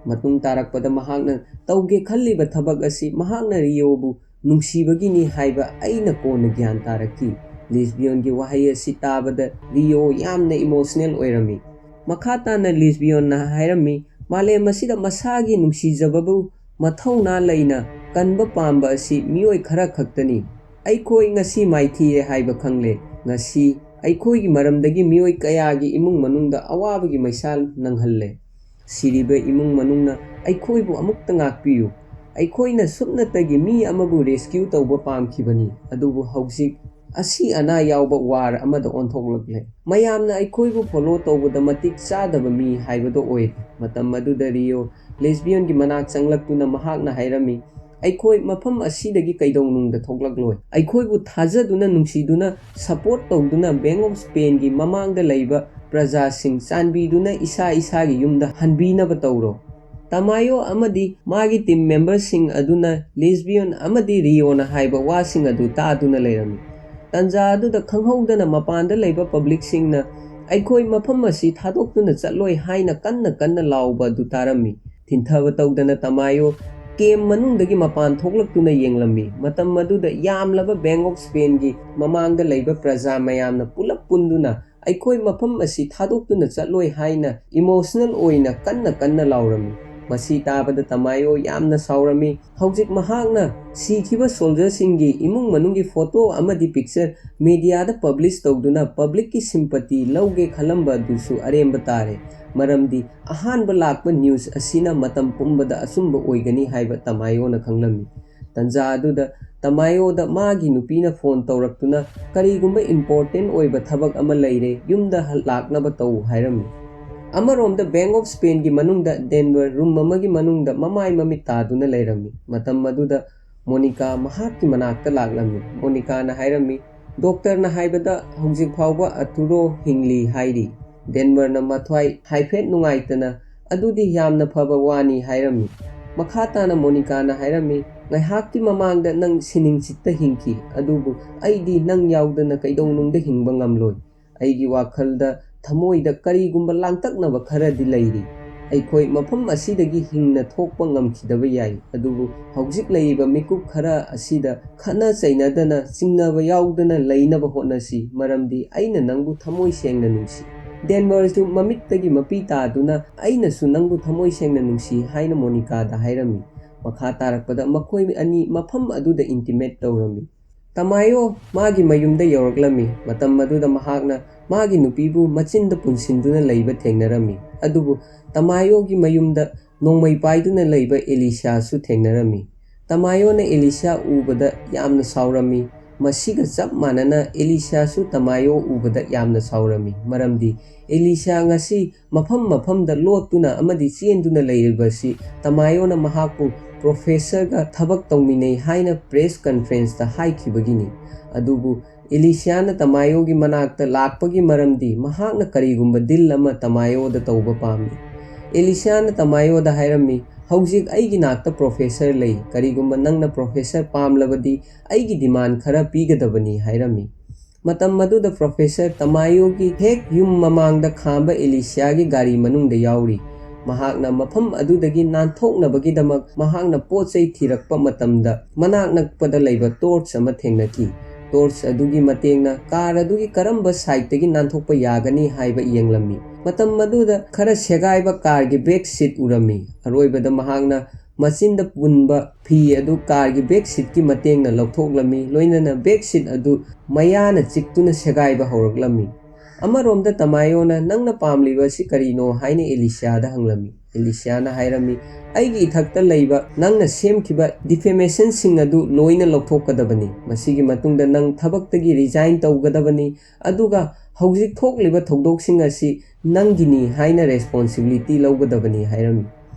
ꯃꯇꯨꯡ ꯇꯥꯔꯛꯄꯗ ꯃꯍꯥꯛꯅ ꯇꯧꯒꯦ ꯈꯜꯂꯤꯕ ꯊꯕꯛ ꯑꯁꯤ ꯃꯍꯥꯛꯅ ꯔꯤꯑꯣꯕꯨ ꯅꯨꯡꯁꯤꯕꯒꯤꯅꯤ ꯍꯥꯏꯕ ꯑꯩꯅ ꯀꯣꯟꯅ ꯒ꯭ꯌꯥꯟ ꯇꯥꯔꯛꯈꯤ꯫ ꯂꯦꯁꯕꯤꯌꯟꯒꯤ ꯋꯥꯍꯩ ꯑꯁꯤ ꯇꯥꯕꯗ ꯔꯤꯑꯣ ꯌꯥꯝꯅ ꯏꯃꯣꯁꯅꯦꯜ ꯑꯣꯏꯔꯝꯃꯤ꯫ ꯃꯈꯥ ꯇꯥꯅ ꯂꯦꯁꯕꯤꯌꯟꯅ ꯍꯥꯏꯔꯝꯃꯤ, ꯃꯥꯂꯦꯝ ꯑꯁꯤꯗ ꯃꯁꯥꯒꯤ ꯅꯨꯡꯁꯤꯖꯕꯕꯨ ꯃꯊꯧꯅꯥ ꯂꯩꯅ ꯀꯟꯕ ꯄꯥꯝꯕ ꯑꯁꯤ ꯃꯤꯑꯣꯏ ꯈꯔ ꯈꯛꯇꯅꯤ꯫ ꯑꯩꯈꯣꯏ ꯉꯁꯤ ꯃꯥꯏꯊꯤꯔꯦ ꯍꯥꯏꯕ ꯈꯪꯂꯦ꯫ ꯉꯁꯤ ꯑꯩꯈꯣꯏꯒꯤ ꯃꯔꯝꯗꯒꯤ ꯃꯤꯑꯣꯏ ꯀꯌꯥꯒꯤ ꯏꯃꯨꯡ ꯃꯅꯨꯡꯗ ꯑꯋꯥꯕꯒꯤ ꯃꯩꯁꯥ ꯅꯪꯍꯜꯂꯦ꯫ ꯁꯤꯔꯤꯕ ꯏꯃꯨꯡ ꯃꯅꯨꯡꯅ ꯑꯩꯈꯣꯏꯕꯨ ꯑꯃꯨꯛꯇ ꯉꯥꯛꯄꯤꯌꯨ꯫ ꯑꯩꯈꯣꯏꯅ ꯁꯨꯞꯅꯇꯒꯤ ꯃꯤ ꯑꯃꯕꯨ ꯔꯦꯁꯀ꯭ꯌꯨ ꯇꯧꯕ ꯄꯥꯝꯈꯤꯕꯅꯤ, ꯑꯗꯨꯕꯨ ꯍꯧꯖꯤꯛ ꯑꯁꯤ ꯑꯅꯥ ꯌꯥꯎꯕ ꯋꯥꯔ ꯑꯃꯗ ꯑꯣꯟꯊꯣꯛꯂꯛꯂꯦ꯫ ꯃꯌꯥꯝꯅ ꯑꯩꯈꯣꯏꯕꯨ ꯐꯣꯂꯣ ꯇꯧꯕꯗ ꯃꯇꯤꯛ ꯆꯥꯗꯕ ꯃꯤ ꯍꯥꯏꯕꯗꯨ ꯑꯣꯏꯔꯦ꯫ ꯃꯇꯝ ꯑꯗꯨꯗ ꯔꯤꯑꯣ ꯂꯦꯁꯕꯤꯌꯟꯒꯤ ꯃꯅꯥꯛ ꯆꯪꯂꯛꯇꯨꯅ ꯃꯍꯥꯛꯅ ꯍꯥꯏꯔꯝꯃꯤ, ꯑꯩꯈꯣꯏ ꯃꯐꯝ ꯑꯁꯤꯗꯒꯤ ꯀꯩꯗꯧꯅꯨꯡꯗ ꯊꯣꯛꯂꯛꯂꯣꯏ꯫ ꯑꯩꯈꯣꯏꯕꯨ ꯊꯥꯖꯗꯨꯅ ꯅꯨꯡꯁꯤꯗꯨꯅ ꯁꯄꯣꯔꯠ ꯇꯧꯗꯨꯅ ꯕꯦꯡꯛ ꯑꯣꯐ ꯁ꯭ꯄꯦꯟꯒꯤ ꯃꯃꯥꯡꯗ ꯂꯩꯕ ꯄ꯭ꯔꯖꯥꯁꯤꯡ, ꯆꯥꯟꯕꯤꯗꯨꯅ ꯏꯁꯥ ꯏꯁꯥꯒꯤ ꯌꯨꯝꯗ ꯍꯟꯕꯤꯅꯕ ꯇꯧꯔꯣ꯫ ꯇꯃꯥꯌꯣ ꯑꯃꯗꯤ ꯃꯥꯒꯤ ꯇꯤꯝ ꯃꯦꯝꯕꯔꯁꯤꯡ ꯑꯗꯨꯅ ꯂꯦꯁꯕꯤꯌꯟ ꯑꯃꯗꯤ ꯔꯤꯑꯣꯅ ꯍꯥꯏꯕ ꯋꯥꯁꯤꯡ ꯑꯗꯨ ꯇꯥꯗꯨꯅ ꯂꯩꯔꯝꯃꯤ꯫ ꯇꯟꯖꯥ ꯑꯗꯨꯗ ꯈꯪꯍꯧꯗꯅ ꯃꯄꯥꯟꯗ ꯂꯩꯕ ꯄꯕ꯭ꯂꯤꯛꯁꯤꯡꯅ ꯑꯩꯈꯣꯏ ꯃꯐꯝ ꯑꯁꯤ ꯊꯥꯗꯣꯛꯇꯨꯅ ꯆꯠꯂꯣꯏ ꯍꯥꯏꯅ ꯀꯟꯅ ꯀꯟꯅ ꯂꯥꯎꯕ ꯑꯗꯨ ꯇꯥꯔꯝꯃꯤ꯫ ꯊꯤꯟꯊꯕ ꯇꯧꯗꯅ ꯇꯃꯥꯌꯣ ꯀꯦꯝ ꯃꯅꯨꯡꯗꯒꯤ ꯃꯄꯥꯟ ꯊꯣꯛꯂꯛꯇꯨꯅ ꯌꯦꯡꯂꯝꯃꯤ꯫ ꯃꯇꯝ ꯃꯗꯨꯗ ꯌꯥꯝꯂꯕ ꯕꯦꯡꯛ ꯑꯣꯐ ꯁ꯭ꯄꯦꯟꯒꯤ ꯃꯃꯥꯡꯗ ꯂꯩꯕ ꯄ꯭ꯔꯖꯥ ꯃꯌꯥꯝꯅ ꯄꯨꯂꯞ ꯄꯨꯟꯗꯨꯅ ꯑꯩꯈꯣꯏ ꯃꯐꯝ ꯑꯁꯤ ꯊꯥꯗꯣꯛꯇꯨꯅ ꯆꯠꯂꯣꯏ ꯍꯥꯏꯅ ꯏꯃꯣꯁꯅꯦꯜ ꯑꯣꯏꯅ ꯀꯟꯅ ꯂꯥꯎꯔꯝꯃꯤ꯫ ꯃꯁꯤ ꯇꯥꯕꯗ ꯇꯃꯥꯌꯣ ꯌꯥꯝꯅ ꯁꯥꯎꯔꯝꯃꯤ꯫ ꯍꯧꯖꯤꯛ ꯃꯍꯥꯛꯅ ꯁꯤꯈꯤꯕ ꯁꯣꯜꯖꯔꯁꯤꯡꯒꯤ ꯏꯃꯨꯡ ꯃꯅꯨꯡꯒꯤ ꯐꯣꯇꯣ ꯑꯃꯗꯤ ꯄꯤꯛꯆꯔ ꯃꯤꯗꯤꯌꯥꯗ ꯄꯕ꯭ꯂꯤꯁ ꯇꯧꯗꯨꯅ ꯄꯕ꯭ꯂꯤꯛꯀꯤ ꯁꯤꯝꯄꯇꯤ ꯂꯧꯒꯦ ꯈꯜꯂꯝꯕ ꯑꯗꯨꯁꯨ ꯑꯔꯦꯝꯕ ꯇꯥꯔꯦ, ꯃꯔꯝꯗꯤ ꯑꯍꯥꯟꯕ ꯂꯥꯛꯄ ꯅ꯭ꯌꯨꯁ ꯑꯁꯤꯅ ꯃꯇꯝ ꯄꯨꯝꯕꯗ ꯑꯆꯨꯝꯕ ꯑꯣꯏꯒꯅꯤ ꯍꯥꯏꯕ ꯇꯃꯥꯌꯣꯅ ꯈꯪꯂꯝꯃꯤ꯫ ꯇꯟꯖꯥ ꯑꯗꯨꯗ ꯇꯃꯥꯌꯣꯗ ꯃꯥꯒꯤ ꯅꯨꯄꯤꯅ ꯐꯣꯟ ꯇꯧꯔꯛꯇꯨꯅ ꯀꯔꯤꯒꯨꯝꯕ ꯏꯝꯄꯣꯔꯇꯦꯟ ꯑꯣꯏꯕ ꯊꯕꯛ ꯑꯃ ꯂꯩꯔꯦ, ꯌꯨꯝꯗ ꯂꯥꯛꯅꯕ ꯇꯧ ꯍꯥꯏꯔꯝꯃꯤ꯫ ꯑꯃꯔꯣꯝꯗ ꯕꯦꯡꯛ ꯑꯣꯐ ꯁ꯭ꯄꯦꯟꯒꯤ ꯃꯅꯨꯡꯗ ꯗꯦꯟꯚꯔ ꯔꯨꯝ ꯑꯃꯒꯤ ꯃꯅꯨꯡꯗ ꯃꯃꯥꯏ ꯃꯃꯤꯠ ꯇꯥꯗꯨꯅ ꯂꯩꯔꯝꯃꯤ꯫ ꯃꯇꯝ ꯑꯗꯨꯗ ꯃꯣꯅꯤꯀꯥ ꯃꯍꯥꯛꯀꯤ ꯃꯅꯥꯛꯇ ꯂꯥꯛꯂꯝꯃꯤ꯫ ꯃꯣꯅꯤꯀꯥꯅ ꯍꯥꯏꯔꯝꯃꯤ, ꯗꯣꯛꯇꯔꯅ ꯍꯥꯏꯕꯗ ꯍꯧꯖꯤꯛ ꯐꯥꯎꯕ ꯑꯔꯇꯨꯔꯣ ꯍꯤꯡꯂꯤ ꯍꯥꯏꯔꯤ꯫ ꯗꯦꯟꯚꯔꯅ ꯃꯊ꯭ꯋꯥꯏ ꯍꯥꯏꯐꯦꯠ ꯅꯨꯡꯉꯥꯏꯇꯅ ꯑꯗꯨꯗꯤ ꯌꯥꯝꯅ ꯐꯕ ꯋꯥꯅꯤ ꯍꯥꯏꯔꯝꯃꯤ꯫ ꯃꯈꯥ ꯇꯥꯅ ꯃꯣꯅꯤꯀꯥꯅ ꯍꯥꯏꯔꯝꯃꯤ, ꯉꯥꯏꯍꯥꯛꯀꯤ ꯃꯃꯥꯡꯗ ꯅꯪ ꯁꯤꯅꯤꯡꯆꯤꯠꯇ ꯍꯤꯡꯈꯤ, ꯑꯗꯨꯕꯨ ꯑꯩꯗꯤ ꯅꯪ ꯌꯥꯎꯗꯅ ꯀꯩꯗꯧꯅꯨꯡꯗ ꯍꯤꯡꯕ ꯉꯝꯂꯣꯏ꯫ ꯑꯩꯒꯤ ꯋꯥꯈꯜꯗ ꯊꯃꯣꯏꯗ ꯀꯔꯤꯒꯨꯝꯕ ꯂꯥꯡꯇꯛꯅꯕ ꯈꯔꯗꯤ ꯂꯩꯔꯤ꯫ ꯑꯩꯈꯣꯏ ꯃꯐꯝ ꯑꯁꯤꯗꯒꯤ ꯍꯤꯡꯅ ꯊꯣꯛꯄ ꯉꯝꯈꯤꯗꯕ ꯌꯥꯏ, ꯑꯗꯨꯕꯨ ꯍꯧꯖꯤꯛ ꯂꯩꯔꯤꯕ ꯃꯤꯀꯨꯞ ꯈꯔ ꯑꯁꯤꯗ ꯈꯠꯅ ꯆꯩꯅꯗꯅ ꯆꯤꯡꯅꯕ ꯌꯥꯎꯗꯅ ꯂꯩꯅꯕ ꯍꯣꯠꯅꯁꯤ, ꯃꯔꯝꯗꯤ ꯑꯩꯅ ꯅꯪꯕꯨ ꯊꯃꯣꯏ ꯁꯦꯡꯅ ꯅꯨꯡꯁꯤ꯫ ꯗꯦꯟꯚꯔꯁꯨ ꯃꯃꯤꯠꯇꯒꯤ ꯃꯄꯤ ꯇꯥꯗꯨꯅ ꯑꯩꯅꯁꯨ ꯅꯪꯕꯨ ꯊꯃꯣꯏ ꯁꯦꯡꯅ ꯅꯨꯡꯁꯤ ꯍꯥꯏꯅ ꯃꯣꯅꯤꯀꯥꯗ ꯍꯥꯏꯔꯝꯃꯤ꯫ ꯃꯈꯥ ꯇꯥꯔꯛꯄꯗ ꯃꯈꯣꯏ ꯑꯅꯤ ꯃꯐꯝ ꯑꯗꯨꯗ ꯏꯟꯇꯤꯃꯦꯠ ꯇꯧꯔꯝꯃꯤ꯫ ꯇꯃꯥꯌꯣ ꯃꯥꯒꯤ ꯃꯌꯨꯝꯗ ꯌꯧꯔꯛꯂꯝꯃꯤ꯫ ꯃꯇꯝ ꯑꯗꯨꯗ ꯃꯍꯥꯛꯅ ꯃꯥꯒꯤ ꯅꯨꯄꯤꯕꯨ ꯃꯆꯤꯟꯗ ꯄꯨꯟꯁꯤꯟꯗꯨꯅ ꯂꯩꯕ ꯊꯦꯡꯅꯔꯝꯃꯤ꯫ ꯑꯗꯨꯕꯨ ꯇꯃꯥꯌꯣꯒꯤ ꯃꯌꯨꯝꯗ ꯅꯣꯡꯃꯩ ꯄꯥꯏꯗꯨꯅ ꯂꯩꯕ ꯑꯦꯂꯤꯁꯥꯁꯨ ꯊꯦꯡꯅꯔꯝꯃꯤ꯫ ꯇꯃꯥꯌꯣꯅ ꯑꯦꯂꯤꯁꯥ ꯎꯕꯗ ꯌꯥꯝꯅ ꯁꯥꯎꯔꯝꯃꯤ꯫ ꯃꯁꯤꯒ ꯆꯞ ꯃꯥꯟꯅꯅ ꯑꯦꯂꯤꯁꯥꯁꯨ ꯇꯃꯥꯌꯣ ꯎꯕꯗ ꯌꯥꯝꯅ ꯁꯥꯎꯔꯝꯃꯤ, ꯃꯔꯝꯗꯤ ꯑꯦꯂꯤꯁꯥ ꯉꯁꯤ ꯃꯐꯝꯗ ꯂꯣꯠꯇꯨꯅ ꯑꯃꯗꯤ ꯆꯦꯟꯗꯨꯅ ꯂꯩꯔꯤꯕꯁꯤ ꯇꯃꯥꯌꯣꯅ ꯃꯍꯥꯛꯄꯨ ꯄ꯭ꯔꯣꯐꯦꯁꯔꯒ ꯊꯕꯛ ꯇꯧꯃꯤꯟꯅꯩ ꯍꯥꯏꯅ ꯄ꯭ꯔꯦꯁ ꯀꯟꯐꯔꯦꯟꯁꯇ ꯍꯥꯏꯈꯤꯕꯒꯤꯅꯤ꯫ ꯑꯗꯨꯕꯨ ꯑꯦꯂꯤꯁꯥꯅ ꯇꯃꯥꯌꯣꯒꯤ ꯃꯅꯥꯛꯇ ꯂꯥꯛꯄꯒꯤ ꯃꯔꯝꯗꯤ ꯃꯍꯥꯛꯅ ꯀꯔꯤꯒꯨꯝꯕ ꯗꯤꯜ ꯑꯃ ꯇꯃꯥꯌꯣꯗ ꯇꯧꯕ ꯄꯥꯝꯃꯤ꯫ ꯑꯦꯂꯤꯁꯥꯅ ꯇꯃꯥꯌꯣꯗ ꯍꯥꯏꯔꯝꯃꯤ, ꯍꯧꯖꯤꯛ ꯑꯩꯒꯤ ꯅꯥꯛꯇ ꯄ꯭ꯔꯣꯐꯦꯁꯔ ꯂꯩ, ꯀꯔꯤꯒꯨꯝꯕ ꯅꯪꯅ ꯄ꯭ꯔꯣꯐꯦꯁꯔ ꯄꯥꯝꯂꯕꯗꯤ ꯑꯩꯒꯤ ꯗꯤꯃꯥꯟ ꯈꯔ ꯄꯤꯒꯗꯕꯅꯤ ꯍꯥꯏꯔꯝꯃꯤ꯫ ꯃꯇꯝ ꯑꯗꯨꯗ ꯄ꯭ꯔꯣꯐꯦꯁꯔ ꯇꯃꯥꯌꯣꯒꯤ ꯍꯦꯛ ꯌꯨꯝ ꯃꯃꯥꯡꯗ ꯈꯥꯝꯕ ꯑꯦꯂꯤꯁꯥꯒꯤ ꯒꯥꯔꯤ ꯃꯅꯨꯡꯗ ꯌꯥꯎꯔꯤ꯫ ꯃꯍꯥꯛꯅ ꯃꯐꯝ ꯑꯗꯨꯗꯒꯤ ꯅꯥꯟꯊꯣꯛꯅꯕꯒꯤꯗꯃꯛ ꯃꯍꯥꯛꯅ ꯄꯣꯠ-ꯆꯩ ꯊꯤꯔꯛꯄ ꯃꯇꯝꯗ ꯃꯅꯥꯛ ꯅꯛꯄꯗ ꯂꯩꯕ ꯇꯣꯔꯆ ꯑꯃ ꯊꯦꯡꯅꯈꯤ꯫ ꯇꯣꯔꯆ ꯑꯗꯨꯒꯤ ꯃꯇꯦꯡꯅ ꯀꯥꯔ ꯑꯗꯨꯒꯤ ꯀꯔꯝꯕ ꯁꯥꯏꯗꯇꯒꯤ ꯅꯥꯟꯊꯣꯛꯄ ꯌꯥꯒꯅꯤ ꯍꯥꯏꯕ ꯌꯦꯡꯂꯝꯃꯤ꯫ ꯃꯇꯝ ꯑꯗꯨꯗ ꯈꯔ ꯁꯦꯒꯥꯏꯕ ꯀꯥꯔꯒꯤ ꯕꯦꯛ ꯁꯤꯠ ꯎꯔꯝꯃꯤ꯫ ꯑꯔꯣꯏꯕꯗ ꯃꯍꯥꯛꯅ ꯃꯆꯤꯟꯗ ꯄꯨꯟꯕ ꯐꯤ ꯑꯗꯨ ꯀꯥꯔꯒꯤ ꯕꯦꯛ ꯁꯤꯠꯀꯤ ꯃꯇꯦꯡꯅ ꯂꯧꯊꯣꯛꯂꯝꯃꯤ, ꯂꯣꯏꯅꯅ ꯕꯦꯛ ꯁꯤꯠ ꯑꯗꯨ ꯃꯌꯥꯅ ꯆꯤꯛꯇꯨꯅ ꯁꯦꯒꯥꯏꯕ ꯍꯧꯔꯛꯂꯝꯃꯤ꯫ ꯑꯃꯔꯣꯝꯗ ꯇꯃꯥꯌꯣꯅ ꯅꯪꯅ ꯄꯥꯝꯂꯤꯕꯁꯤ ꯀꯔꯤꯅꯣ ꯍꯥꯏꯅ ꯑꯦꯂꯤꯁꯥꯗ ꯍꯪꯂꯝꯃꯤ꯫ ꯑꯦꯂꯤꯁꯥꯅ ꯍꯥꯏꯔꯝꯃꯤ, ꯑꯩꯒꯤ ꯏꯊꯛꯇ ꯂꯩꯕ ꯅꯪꯅ ꯁꯦꯝꯈꯤꯕ ꯗꯤꯐꯦꯃꯦꯁꯟꯁꯤꯡ ꯑꯗꯨ ꯂꯣꯏꯅ ꯂꯧꯊꯣꯛꯀꯗꯕꯅꯤ꯫ ꯃꯁꯤꯒꯤ ꯃꯇꯨꯡꯗ ꯅꯪ ꯊꯕꯛꯇꯒꯤ ꯔꯤꯖꯥꯏꯟ ꯇꯧꯒꯗꯕꯅꯤ, ꯑꯗꯨꯒ ꯍꯧꯖꯤꯛ ꯊꯣꯛꯂꯤꯕ ꯊꯧꯗꯣꯛꯁꯤꯡ ꯑꯁꯤ ꯅꯪꯒꯤꯅꯤ ꯍꯥꯏꯅ ꯔꯦꯁꯄꯣꯟꯁꯤꯕꯤꯂꯤꯇꯤ ꯂꯧꯒꯗꯕꯅꯤ ꯍꯥꯏꯔꯝꯃꯤ꯫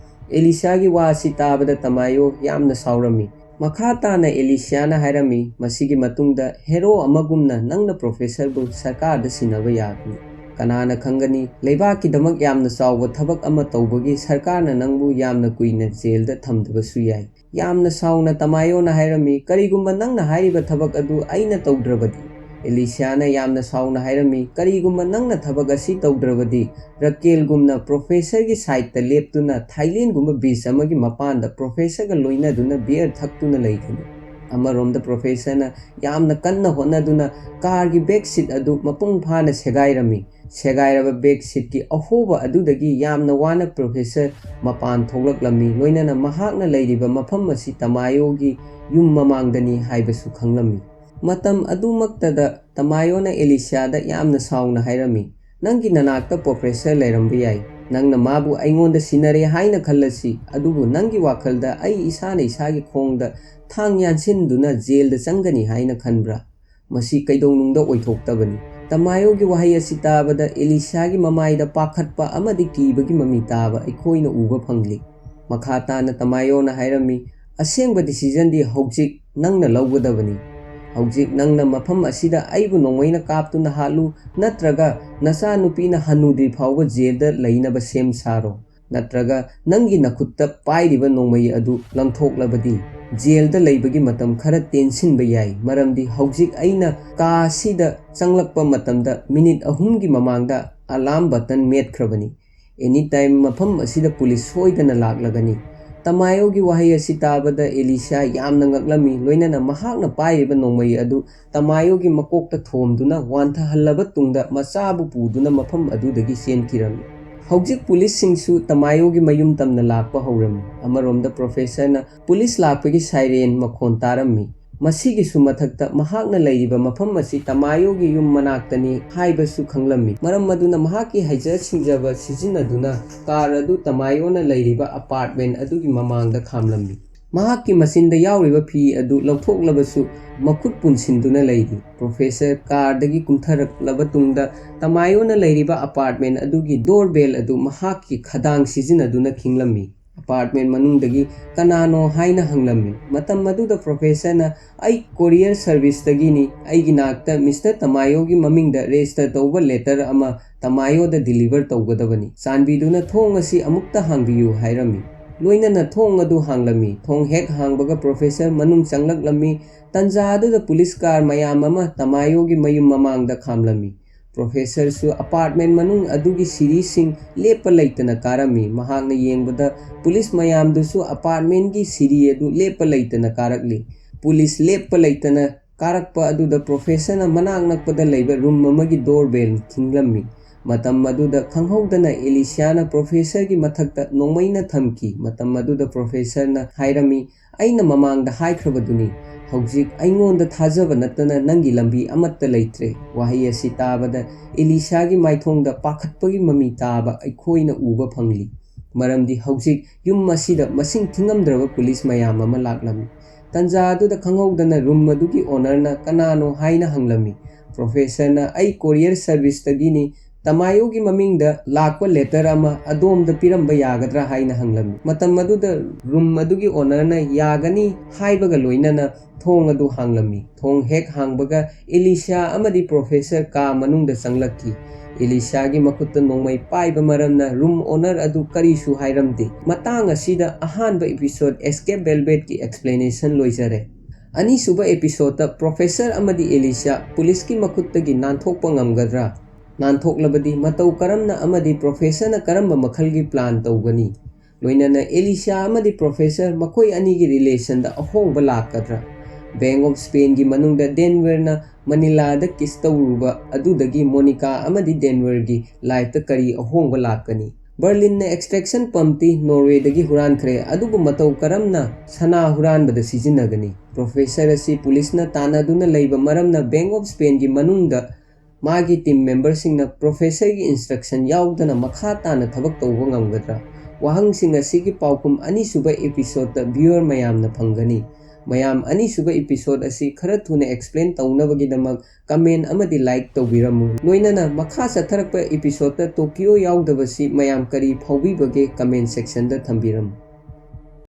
ꯑꯦꯂꯤꯁꯥꯒꯤ ꯋꯥꯁꯤ ꯇꯥꯕꯗ ꯇꯃꯥꯌꯣ ꯌꯥꯝꯅ ꯁꯥꯎꯔꯝꯃꯤ꯫ ꯃꯈꯥ ꯇꯥꯅ ꯑꯦꯂꯤꯁꯥꯅ ꯍꯥꯏꯔꯝꯃꯤ, ꯃꯁꯤꯒꯤ ꯃꯇꯨꯡꯗ ꯍꯦꯔꯣ ꯑꯃꯒꯨꯝꯅ ꯅꯪꯅ ꯄ꯭ꯔꯣꯐꯦꯁꯔꯕꯨ ꯁꯔꯀꯥꯔꯗ ꯁꯤꯟꯅꯕ ꯌꯥꯒꯅꯤ꯫ ꯀꯅꯥꯅ ꯈꯪꯒꯅꯤ, ꯂꯩꯕꯥꯛꯀꯤꯗꯃꯛ ꯌꯥꯝꯅ ꯆꯥꯎꯕ ꯊꯕꯛ ꯑꯃ ꯇꯧꯕꯒꯤ ꯁꯔꯀꯥꯔꯅ ꯅꯪꯕু ꯌꯥꯝꯅ ꯀꯨꯏꯅ ꯖꯦꯜꯗ ꯊꯝꯗꯕꯁꯨ ꯌꯥꯏ꯫ ꯌꯥꯝꯅ ꯁꯥꯎꯅ ꯇꯃꯥꯌꯣꯅ ꯍꯥꯏꯔꯝꯃꯤ, ꯀꯔꯤꯒꯨꯝꯕ ꯅꯪꯅ ꯍꯥꯏꯔꯤꯕ ꯊꯕꯛ ꯑꯗꯨ ꯑꯩꯅ ꯇꯧꯗ꯭ꯔꯕꯗꯤ? ꯑꯦꯂꯤꯁꯥꯅ ꯌꯥꯝꯅ ꯁꯥꯎꯅ ꯍꯥꯏꯔꯝꯃꯤ, ꯀꯔꯤꯒꯨꯝꯕ ꯅꯪꯅ ꯊꯕꯛ ꯑꯁꯤ ꯇꯧꯗ꯭ꯔꯕꯗꯤ ꯔꯥꯀꯦꯜꯒꯨꯝꯅ ꯄ꯭ꯔꯣꯐꯦꯁꯔꯒꯤ ꯁꯥꯏꯗꯇ ꯂꯦꯞꯇꯨꯅ ꯊꯥꯏꯂꯦꯟꯗꯒꯨꯝꯕ ꯕꯤꯆ ꯑꯃꯒꯤ ꯃꯄꯥꯟꯗ ꯄ꯭ꯔꯣꯐꯦꯁꯔꯒ ꯂꯣꯏꯅꯗꯨꯅ ꯕꯤꯌꯔ ꯊꯛꯇꯨꯅ ꯂꯩꯒꯅꯤ꯫ ꯑꯃꯔꯣꯝꯗ ꯄ꯭ꯔꯣꯐꯦꯁꯔꯅ ꯌꯥꯝꯅ ꯀꯟꯅ ꯍꯣꯠꯅꯗꯨꯅ ꯀꯥꯔꯒꯤ ꯕꯦꯛ ꯁꯤꯠ ꯑꯗꯨ ꯃꯄꯨꯡ ꯐꯥꯅ ꯁꯦꯒꯥꯏꯔꯝꯃꯤ꯫ ꯁꯦꯒꯥꯏꯔꯕ ꯕꯦꯛ ꯁꯤꯠꯀꯤ ꯑꯍꯣꯕ ꯑꯗꯨꯗꯒꯤ ꯌꯥꯝꯅ ꯋꯥꯅ ꯄ꯭ꯔꯣꯐꯦꯁꯔ ꯃꯄꯥꯟ ꯊꯣꯛꯂꯛꯂꯝꯃꯤ, ꯂꯣꯏꯅꯅ ꯃꯍꯥꯛꯅ ꯂꯩꯔꯤꯕ ꯃꯐꯝ ꯑꯁꯤ ꯇꯃꯥꯌꯣꯒꯤ ꯌꯨꯝ ꯃꯃꯥꯡꯗꯅꯤ ꯍꯥꯏꯕꯁꯨ ꯈꯪꯂꯝꯃꯤ꯫ ꯃꯇꯝ ꯑꯗꯨꯃꯛꯇꯗ ꯇꯃꯥꯌꯣꯅ ꯑꯦꯂꯤꯁꯥꯗ ꯌꯥꯝꯅ ꯁꯥꯎꯅ ꯍꯥꯏꯔꯝꯃꯤ, ꯅꯪꯒꯤ ꯅꯅꯥꯛꯇ ꯄ꯭ꯔꯣꯐꯦꯁꯔ ꯂꯩꯔꯝꯕ ꯌꯥꯏ, ꯅꯪꯅ ꯃꯥꯕꯨ ꯑꯩꯉꯣꯟꯗ ꯁꯤꯟꯅꯔꯦ ꯍꯥꯏꯅ ꯈꯜꯂꯁꯤ, ꯑꯗꯨꯕꯨ ꯅꯪꯒꯤ ꯋꯥꯈꯜꯗ ꯑꯩ ꯏꯁꯥꯅ ꯏꯁꯥꯒꯤ ꯈꯣꯡꯗ ꯊꯥꯡ ꯌꯥꯟꯁꯤꯟꯗꯨꯅ ꯖꯦꯜꯗ ꯆꯪꯒꯅꯤ ꯍꯥꯏꯅ ꯈꯟꯕ꯭ꯔꯥ? ꯃꯁꯤ ꯀꯩꯗꯧꯅꯨꯡꯗ ꯑꯣꯏꯊꯣꯛꯇꯕꯅꯤ꯫ ꯇꯃꯥꯌꯣꯒꯤ ꯋꯥꯍꯩ ꯑꯁꯤ ꯇꯥꯕꯗ ꯑꯦꯂꯤꯁꯥꯒꯤ ꯃꯃꯥꯏꯗ ꯄꯥꯈꯠꯄ ꯑꯃꯗꯤ ꯀꯤꯕꯒꯤ ꯃꯃꯤ ꯇꯥꯕ ꯑꯩꯈꯣꯏꯅ ꯎꯕ ꯐꯪꯂꯤ꯫ ꯃꯈꯥ ꯇꯥꯅ ꯇꯃꯥꯌꯣꯅ ꯍꯥꯏꯔꯝꯃꯤ, ꯑꯁꯦꯡꯕ ꯗꯤꯁꯤꯖꯟꯗꯤ ꯍꯧꯖꯤꯛ ꯅꯪꯅ ꯂꯧꯒꯗꯕꯅꯤ꯫ ꯍꯧꯖꯤꯛ ꯅꯪꯅ ꯃꯐꯝ ꯑꯁꯤꯗ ꯑꯩꯕꯨ ꯅꯣꯡꯃꯩꯅ ꯀꯥꯞꯇꯨꯅ ꯍꯥꯠꯂꯨ, ꯅꯠꯇ꯭ꯔꯒ ꯅꯆꯥꯅꯨꯄꯤꯅ ꯍꯟꯅꯨꯗ꯭ꯔꯤ ꯐꯥꯎꯕ ꯖꯦꯜꯗ ꯂꯩꯅꯕ ꯁꯦꯝ ꯁꯥꯔꯣ, ꯅꯠꯇ꯭ꯔꯒ ꯅꯪꯒꯤ ꯅꯈꯨꯠꯇ ꯄꯥꯏꯔꯤꯕ ꯅꯣꯡꯃꯩ ꯑꯗꯨ ꯂꯪꯊꯣꯛꯂꯕꯗꯤ ꯖꯦꯜꯗ ꯂꯩꯕꯒꯤ ꯃꯇꯝ ꯈꯔ ꯇꯦꯟꯁꯤꯟꯕ ꯌꯥꯏ, ꯃꯔꯝꯗꯤ ꯍꯧꯖꯤꯛ ꯑꯩꯅ ꯀꯥ ꯑꯁꯤꯗ ꯆꯪꯂꯛꯄ ꯃꯇꯝꯗ ꯃꯤꯅꯤꯠ 3ꯒꯤ ꯃꯃꯥꯡꯗ ꯑꯂꯥꯔꯝ ꯕꯇꯟ ꯃꯦꯠꯈ꯭ꯔꯕꯅꯤ꯫ ꯑꯦꯅꯤ ꯇꯥꯏꯝ ꯃꯐꯝ ꯑꯁꯤꯗ ꯄꯨꯂꯤꯁ ꯁꯣꯏꯗꯅ ꯂꯥꯛꯂꯒꯅꯤ꯫ ꯇꯃꯥꯏꯌꯣꯒꯤ ꯋꯥꯍꯩ ꯑꯁꯤ ꯇꯥꯕꯗ ꯑꯦꯂꯤꯁꯥ ꯌꯥꯝꯅ ꯉꯛꯂꯝꯃꯤ, ꯂꯣꯏꯅꯅ ꯃꯍꯥꯛꯅ ꯄꯥꯏꯔꯤꯕ ꯅꯣꯡꯃꯩ ꯑꯗꯨ ꯇꯃꯥꯏꯌꯣꯒꯤ ꯃꯀꯣꯛꯇ ꯊꯣꯝꯗꯨꯅ ꯋꯥꯟꯊꯍꯜꯂꯕ ꯇꯨꯡꯗ ꯃꯆꯥꯕꯨ ꯄꯨꯗꯨꯅ ꯃꯐꯝ ꯑꯗꯨꯗꯒꯤ ꯆꯦꯟꯈꯤꯔꯝꯃꯤ꯫ ꯍꯧꯖꯤꯛ ꯄꯨꯂꯤꯁꯁꯤꯡꯁꯨ ꯇꯃꯥꯏꯌꯣꯒꯤ ꯃꯌꯨꯝ ꯇꯝꯅ ꯂꯥꯛꯄ ꯍꯧꯔꯝꯃꯤ꯫ ꯑꯃꯔꯣꯝꯗ ꯄ꯭ꯔꯣꯐꯦꯁꯔꯅ ꯄꯨꯂꯤꯁ ꯂꯥꯛꯄꯒꯤ ꯁꯥꯏꯔꯦꯟ ꯃꯈꯣꯟ ꯇꯥꯔꯝꯃꯤ꯫ ꯃꯁꯤꯒꯤꯁꯨ ꯃꯊꯛꯇ ꯃꯍꯥꯛꯅ ꯂꯩꯔꯤꯕ ꯃꯐꯝ ꯑꯁꯤ ꯇꯃꯥꯏꯌꯣꯒꯤ ꯌꯨꯝ ꯃꯅꯥꯛꯇꯅꯤ ꯍꯥꯏꯕꯁꯨ ꯈꯪꯂꯝꯃꯤ꯫ ꯃꯔꯝ ꯑꯗꯨꯅ ꯃꯍꯥꯛꯀꯤ ꯍꯩꯖ ꯁꯤꯡꯖꯕ ꯁꯤꯖꯤꯟꯅꯗꯨꯅ ꯀꯥꯔ ꯑꯗꯨ ꯇꯃꯥꯏꯌꯣꯅ ꯂꯩꯔꯤꯕ ꯑꯄꯥꯔꯠꯃꯦꯟꯠ ꯑꯗꯨꯒꯤ ꯃꯃꯥꯡꯗ ꯈꯥꯝꯂꯝꯃꯤ꯫ ꯃꯍꯥꯛꯀꯤ ꯃꯆꯤꯟꯗ ꯌꯥꯎꯔꯤꯕ ꯐꯤ ꯑꯗꯨ ꯂꯧꯊꯣꯛꯂꯕꯁꯨ ꯃꯈꯨꯠ ꯄꯨꯟꯁꯤꯟꯗꯨꯅ ꯂꯩꯔꯤ꯫ ꯄ꯭ꯔꯣꯐꯦꯁꯔ ꯀꯥꯔꯗꯒꯤ ꯀꯨꯝꯊꯔꯛꯂꯕ ꯇꯨꯡꯗ ꯇꯃꯥꯏꯌꯣꯅ ꯂꯩꯔꯤꯕ ꯑꯄꯥꯔꯠꯃꯦꯟꯠ ꯑꯗꯨꯒꯤ ꯗꯣꯔꯕꯦꯜ ꯑꯗꯨ ꯃꯍꯥꯛꯀꯤ ꯈꯗꯥꯡ ꯁꯤꯖꯤꯟꯅꯗꯨꯅ ꯈꯤꯡꯂꯝꯃꯤ꯫ ꯑꯄꯥꯔꯠꯃꯦꯟꯠ ꯃꯅꯨꯡꯗꯒꯤ ꯀꯅꯥꯅꯣ ꯍꯥꯏꯅ ꯍꯪꯂꯝꯃꯤ꯫ ꯃꯇꯝ ꯑꯗꯨꯗ ꯄ꯭ꯔꯣꯐꯦꯁꯔꯅ "ꯑꯩ ꯀꯣꯔꯤꯌꯔ ꯁꯔꯚꯤꯁꯇꯒꯤꯅꯤ, ꯑꯩꯒꯤ ꯅꯥꯛꯇ ꯃꯤꯁꯇꯔ ꯇꯃꯥꯏꯌꯣꯒꯤ ꯃꯃꯤꯡꯗ ꯔꯦꯖꯤꯁꯇꯔ ꯇꯧꯕ ꯂꯦꯇꯔ ꯑꯃ ꯇꯃꯥꯏꯌꯣꯗ ꯗꯤꯂꯤꯚꯔ ꯇꯧꯒꯗꯕꯅꯤ꯫ ꯆꯥꯟꯕꯤꯗꯨꯅ ꯊꯣꯡ ꯑꯁꯤ ꯑꯃꯨꯛꯇ ꯍꯥꯡꯕꯤꯌꯨ" ꯍꯥꯏꯔꯝꯃꯤ꯫ ꯂꯣꯏꯅꯅ ꯊꯣꯡ ꯑꯗꯨ ꯍꯥꯡꯂꯝꯃꯤ꯫ ꯊꯣꯡ ꯍꯦꯛ ꯍꯥꯡꯕꯒ ꯄ꯭ꯔꯣꯐꯦꯁꯔ ꯃꯅꯨꯡ ꯆꯪꯂꯛꯂꯝꯃꯤ꯫ ꯇꯟꯖꯥ ꯑꯗꯨꯗ ꯄꯨꯂꯤꯁ ꯀꯥꯔ ꯃꯌꯥꯝ ꯑꯃ ꯇꯃꯥꯏꯌꯣꯒꯤ ꯃꯌꯨꯝ ꯃꯃꯥꯡꯗ ꯈꯥꯝꯂꯝꯃꯤ꯫ ꯄ꯭ꯔꯣꯐꯦꯁꯔꯁꯨ ꯑꯄꯥꯔꯠꯃꯦꯟꯠ ꯃꯅꯨꯡ ꯑꯗꯨꯒꯤ ꯁꯤꯔꯤꯁꯤꯡ ꯂꯦꯞꯄ ꯂꯩꯇꯅ ꯀꯥꯔꯝꯃꯤ꯫ ꯃꯍꯥꯛꯅ ꯌꯦꯡꯕꯗ ꯄꯨꯂꯤꯁ ꯃꯌꯥꯝꯗꯨꯁꯨ ꯑꯄꯥꯔꯠꯃꯦꯟꯠꯀꯤ ꯁꯤꯔꯤ ꯑꯗꯨ ꯂꯦꯞꯄ ꯂꯩꯇꯅ ꯀꯥꯔꯛꯂꯤ꯫ ꯄꯨꯂꯤꯁ ꯂꯦꯞꯄ ꯂꯩꯇꯅ ꯀꯥꯔꯛꯄ ꯑꯗꯨꯗ ꯄ꯭ꯔꯣꯐꯦꯁꯔꯅ ꯃꯅꯥꯛ ꯅꯛꯄꯗ ꯂꯩꯕ ꯔꯨꯝ ꯑꯃꯒꯤ ꯗꯣꯔꯕꯦꯜ ꯈꯤꯡꯂꯝꯃꯤ꯫ ꯃꯇꯝ ꯑꯗꯨꯗ ꯈꯪꯍꯧꯗꯅ ꯑꯦꯂꯤꯁꯥꯅ ꯄ꯭ꯔꯣꯐꯦꯁꯔꯒꯤ ꯃꯊꯛꯇ ꯅꯣꯡꯃꯩꯅ ꯊꯝꯈꯤ꯫ ꯃꯇꯝ ꯑꯗꯨꯗ ꯄ꯭ꯔꯣꯐꯦꯁꯔꯅ ꯍꯥꯏꯔꯝꯃꯤ, "ꯑꯩꯅ ꯃꯃꯥꯡꯗ ꯍꯥꯏꯈ꯭ꯔꯕꯗꯨꯅꯤ, ꯍꯧꯖꯤꯛ ꯑꯩꯉꯣꯟꯗ ꯊꯥꯖꯕ ꯅꯠꯇꯅ ꯅꯪꯒꯤ ꯂꯝꯕꯤ ꯑꯃꯠꯇ ꯂꯩꯇ꯭ꯔꯦ"꯫ ꯋꯥꯍꯩ ꯑꯁꯤ ꯇꯥꯕꯗ ꯑꯦꯂꯤꯁꯥꯒꯤ ꯃꯥꯏꯊꯣꯡꯗ ꯄꯥꯈꯠꯄꯒꯤ ꯃꯃꯤ ꯇꯥꯕ ꯑꯩꯈꯣꯏꯅ ꯎꯕ ꯐꯪꯂꯤ꯫ ꯃꯔꯝꯗꯤ ꯍꯧꯖꯤꯛ ꯌꯨꯝ ꯑꯁꯤꯗ ꯃꯁꯤꯡ ꯊꯤꯉꯝꯗ꯭ꯔꯕ ꯄꯨꯂꯤꯁ ꯃꯌꯥꯝ ꯑꯃ ꯂꯥꯛꯂꯝꯃꯤ꯫ ꯇꯟꯖꯥ ꯑꯗꯨꯗ ꯈꯪꯍꯧꯗꯅ ꯔꯨꯝ ꯑꯗꯨꯒꯤ ꯑꯣꯅꯔꯅ ꯀꯅꯥꯅꯣ ꯍꯥꯏꯅ ꯍꯪꯂꯝꯃꯤ꯫ ꯄ꯭ꯔꯣꯐꯦꯁꯔꯅ "ꯑꯩ ꯀꯣꯔꯤꯌꯔ ꯁꯔꯚꯤꯁꯇꯒꯤꯅꯤ, ꯇꯃꯥꯏꯌꯣꯒꯤ ꯃꯃꯤꯡꯗ ꯂꯥꯛꯄ ꯂꯦꯇꯔ ꯑꯃ ꯑꯗꯣꯝꯗ ꯄꯤꯔꯝꯕ ꯌꯥꯒꯗ꯭ꯔꯥ" ꯍꯥꯏꯅ ꯍꯪꯂꯝꯃꯤ꯫ ꯃꯇꯝ ꯑꯗꯨꯗ ꯔꯨꯝ ꯑꯗꯨꯒꯤ ꯑꯣꯅꯔꯅ "ꯌꯥꯒꯅꯤ" ꯍꯥꯏꯕꯒ ꯂꯣꯏꯅꯅ ꯊꯣꯡ ꯑꯗꯨ ꯍꯥꯡꯂꯝꯃꯤ꯫ ꯊꯣꯡ ꯍꯦꯛ ꯍꯥꯡꯕꯒ ꯑꯦꯂꯤꯁꯥ ꯑꯃꯗꯤ ꯄ꯭ꯔꯣꯐꯦꯁꯔ ꯀꯥ ꯃꯅꯨꯡꯗ ꯆꯪꯂꯛꯈꯤ꯫ ꯑꯦꯂꯤꯁꯥꯒꯤ ꯃꯈꯨꯠꯇ ꯅꯣꯡꯃꯩ ꯄꯥꯏꯕ ꯃꯔꯝꯅ ꯔꯨꯝ ꯑꯣꯅꯔ ꯑꯗꯨ ꯀꯔꯤꯁꯨ ꯍꯥꯏꯔꯝꯗꯦ꯫ ꯃꯇꯥꯡ ꯑꯁꯤꯗ ꯑꯍꯥꯟꯕ ꯑꯦꯄꯤꯁꯣꯗ "ꯑꯦꯁꯀꯦꯞ ꯚꯦꯜꯚꯦꯠ"ꯀꯤ ꯑꯦꯛꯁꯄ꯭ꯂꯦꯅꯦꯁꯟ ꯂꯣꯏꯖꯔꯦ꯫ ꯑꯅꯤꯁꯨꯕ ꯑꯦꯄꯤꯁꯣꯗꯇ ꯄ꯭ꯔꯣꯐꯦꯁꯔ ꯑꯃꯗꯤ ꯑꯦꯂꯤꯁꯥ ꯄꯨꯂꯤꯁꯀꯤ ꯃꯈꯨꯠꯇꯒꯤ ꯅꯥꯟꯊꯣꯛꯄ ꯉꯝꯒꯗ꯭ꯔꯥ? ꯅꯥꯟꯊꯣꯛꯂꯕꯗꯤ ꯃꯇꯧ ꯀꯔꯝꯅ ꯑꯃꯗꯤ ꯄ꯭ꯔꯣꯐꯦꯁꯔꯅ ꯀꯔꯝꯕ ꯃꯈꯜꯒꯤ ꯄ꯭ꯂꯥꯟ ꯇꯧꯒꯅꯤ? ꯂꯣꯏꯅꯅ ꯑꯦꯂꯤꯁꯥ ꯑꯃꯗꯤ ꯄ꯭ꯔꯣꯐꯦꯁꯔ ꯃꯈꯣꯏ ꯑꯅꯤꯒꯤ ꯔꯤꯂꯦꯁꯟꯗ ꯑꯍꯣꯡꯕ ꯂꯥꯛꯀꯗ꯭ꯔꯥ? ꯕꯦꯡꯛ ꯑꯣꯐ ꯁ꯭ꯄꯦꯟꯒꯤ ꯃꯅꯨꯡꯗ ꯗꯦꯟꯚꯔꯅ ꯃꯅꯤꯂꯥꯗ ꯀꯤꯁ ꯇꯧꯔꯨꯕ ꯑꯗꯨꯗꯒꯤ ꯃꯣꯅꯤꯀꯥ ꯑꯃꯗꯤ ꯗꯦꯟꯚꯔꯒꯤ ꯂꯥꯏꯐꯇ ꯀꯔꯤ ꯑꯍꯣꯡꯕ ꯂꯥꯛꯀꯅꯤ? ꯕꯔꯂꯤꯟꯅ ꯑꯦꯛꯁꯇ꯭ꯔꯦꯛꯁꯟ ꯄꯝꯞꯇꯤ ꯅꯣꯔꯋꯦꯗꯒꯤ ꯍꯨꯔꯥꯟꯈ꯭ꯔꯦ, ꯑꯗꯨꯕꯨ ꯃꯇꯧ ꯀꯔꯝꯅ ꯁꯅꯥ ꯍꯨꯔꯥꯟꯕꯗ ꯁꯤꯖꯤꯟꯅꯒꯅꯤ? ꯄ꯭ꯔꯣꯐꯦꯁꯔ ꯑꯁꯤ ꯄꯨꯂꯤꯁꯅ ꯇꯥꯟꯅꯗꯨꯅ ꯂꯩꯕ ꯃꯔꯝꯅ ꯕꯦꯡꯛ ꯑꯣꯐ ꯁ꯭ꯄꯦꯟꯒꯤ ꯃꯅꯨꯡꯗ ꯃꯥꯒꯤ ꯇꯤꯝ ꯃꯦꯝꯕꯔꯁꯤꯡꯅ ꯄ꯭ꯔꯣꯐꯦꯁꯔꯒꯤ ꯏꯟꯁꯇ꯭ꯔꯛꯁꯟ ꯌꯥꯎꯗꯅ ꯃꯈꯥ ꯇꯥꯅ ꯊꯕꯛ ꯇꯧꯕ ꯉꯝꯒꯗ꯭ꯔꯥ? ꯋꯥꯍꯪꯁꯤꯡ ꯑꯁꯤꯒꯤ ꯄꯥꯎꯈꯨꯝ ꯑꯅꯤꯁꯨꯕ ꯑꯦꯄꯤꯁꯣꯗꯇ ꯚ꯭ꯌꯨꯑꯔ ꯃꯌꯥꯝꯅ ꯐꯪꯒꯅꯤ꯫ ꯃꯌꯥꯝ ꯑꯅꯤꯁꯨꯕ ꯑꯦꯄꯤꯁꯣꯗ ꯑꯁꯤ ꯈꯔ ꯊꯨꯅ ꯑꯦꯛꯁꯄ꯭ꯂꯦꯟ ꯇꯧꯅꯕꯒꯤꯗꯃꯛ ꯀꯃꯦꯟꯠ ꯑꯃꯗꯤ ꯂꯥꯏꯛ ꯇꯧꯕꯤꯔꯝꯃꯨ꯫ ꯂꯣꯏꯅꯅ ꯃꯈꯥ ꯆꯠꯊꯔꯛꯄ ꯑꯦꯄꯤꯁꯣꯗꯇ ꯇꯣꯀꯤꯑꯣ ꯌꯥꯎꯗꯕꯁꯤ ꯃꯌꯥꯝ ꯀꯔꯤ ꯐꯥꯎꯕꯤꯕꯒꯦ ꯀꯃꯦꯟꯠ ꯁꯦꯛꯁꯟꯗ ꯊꯝꯕꯤꯔꯝꯃꯨ꯫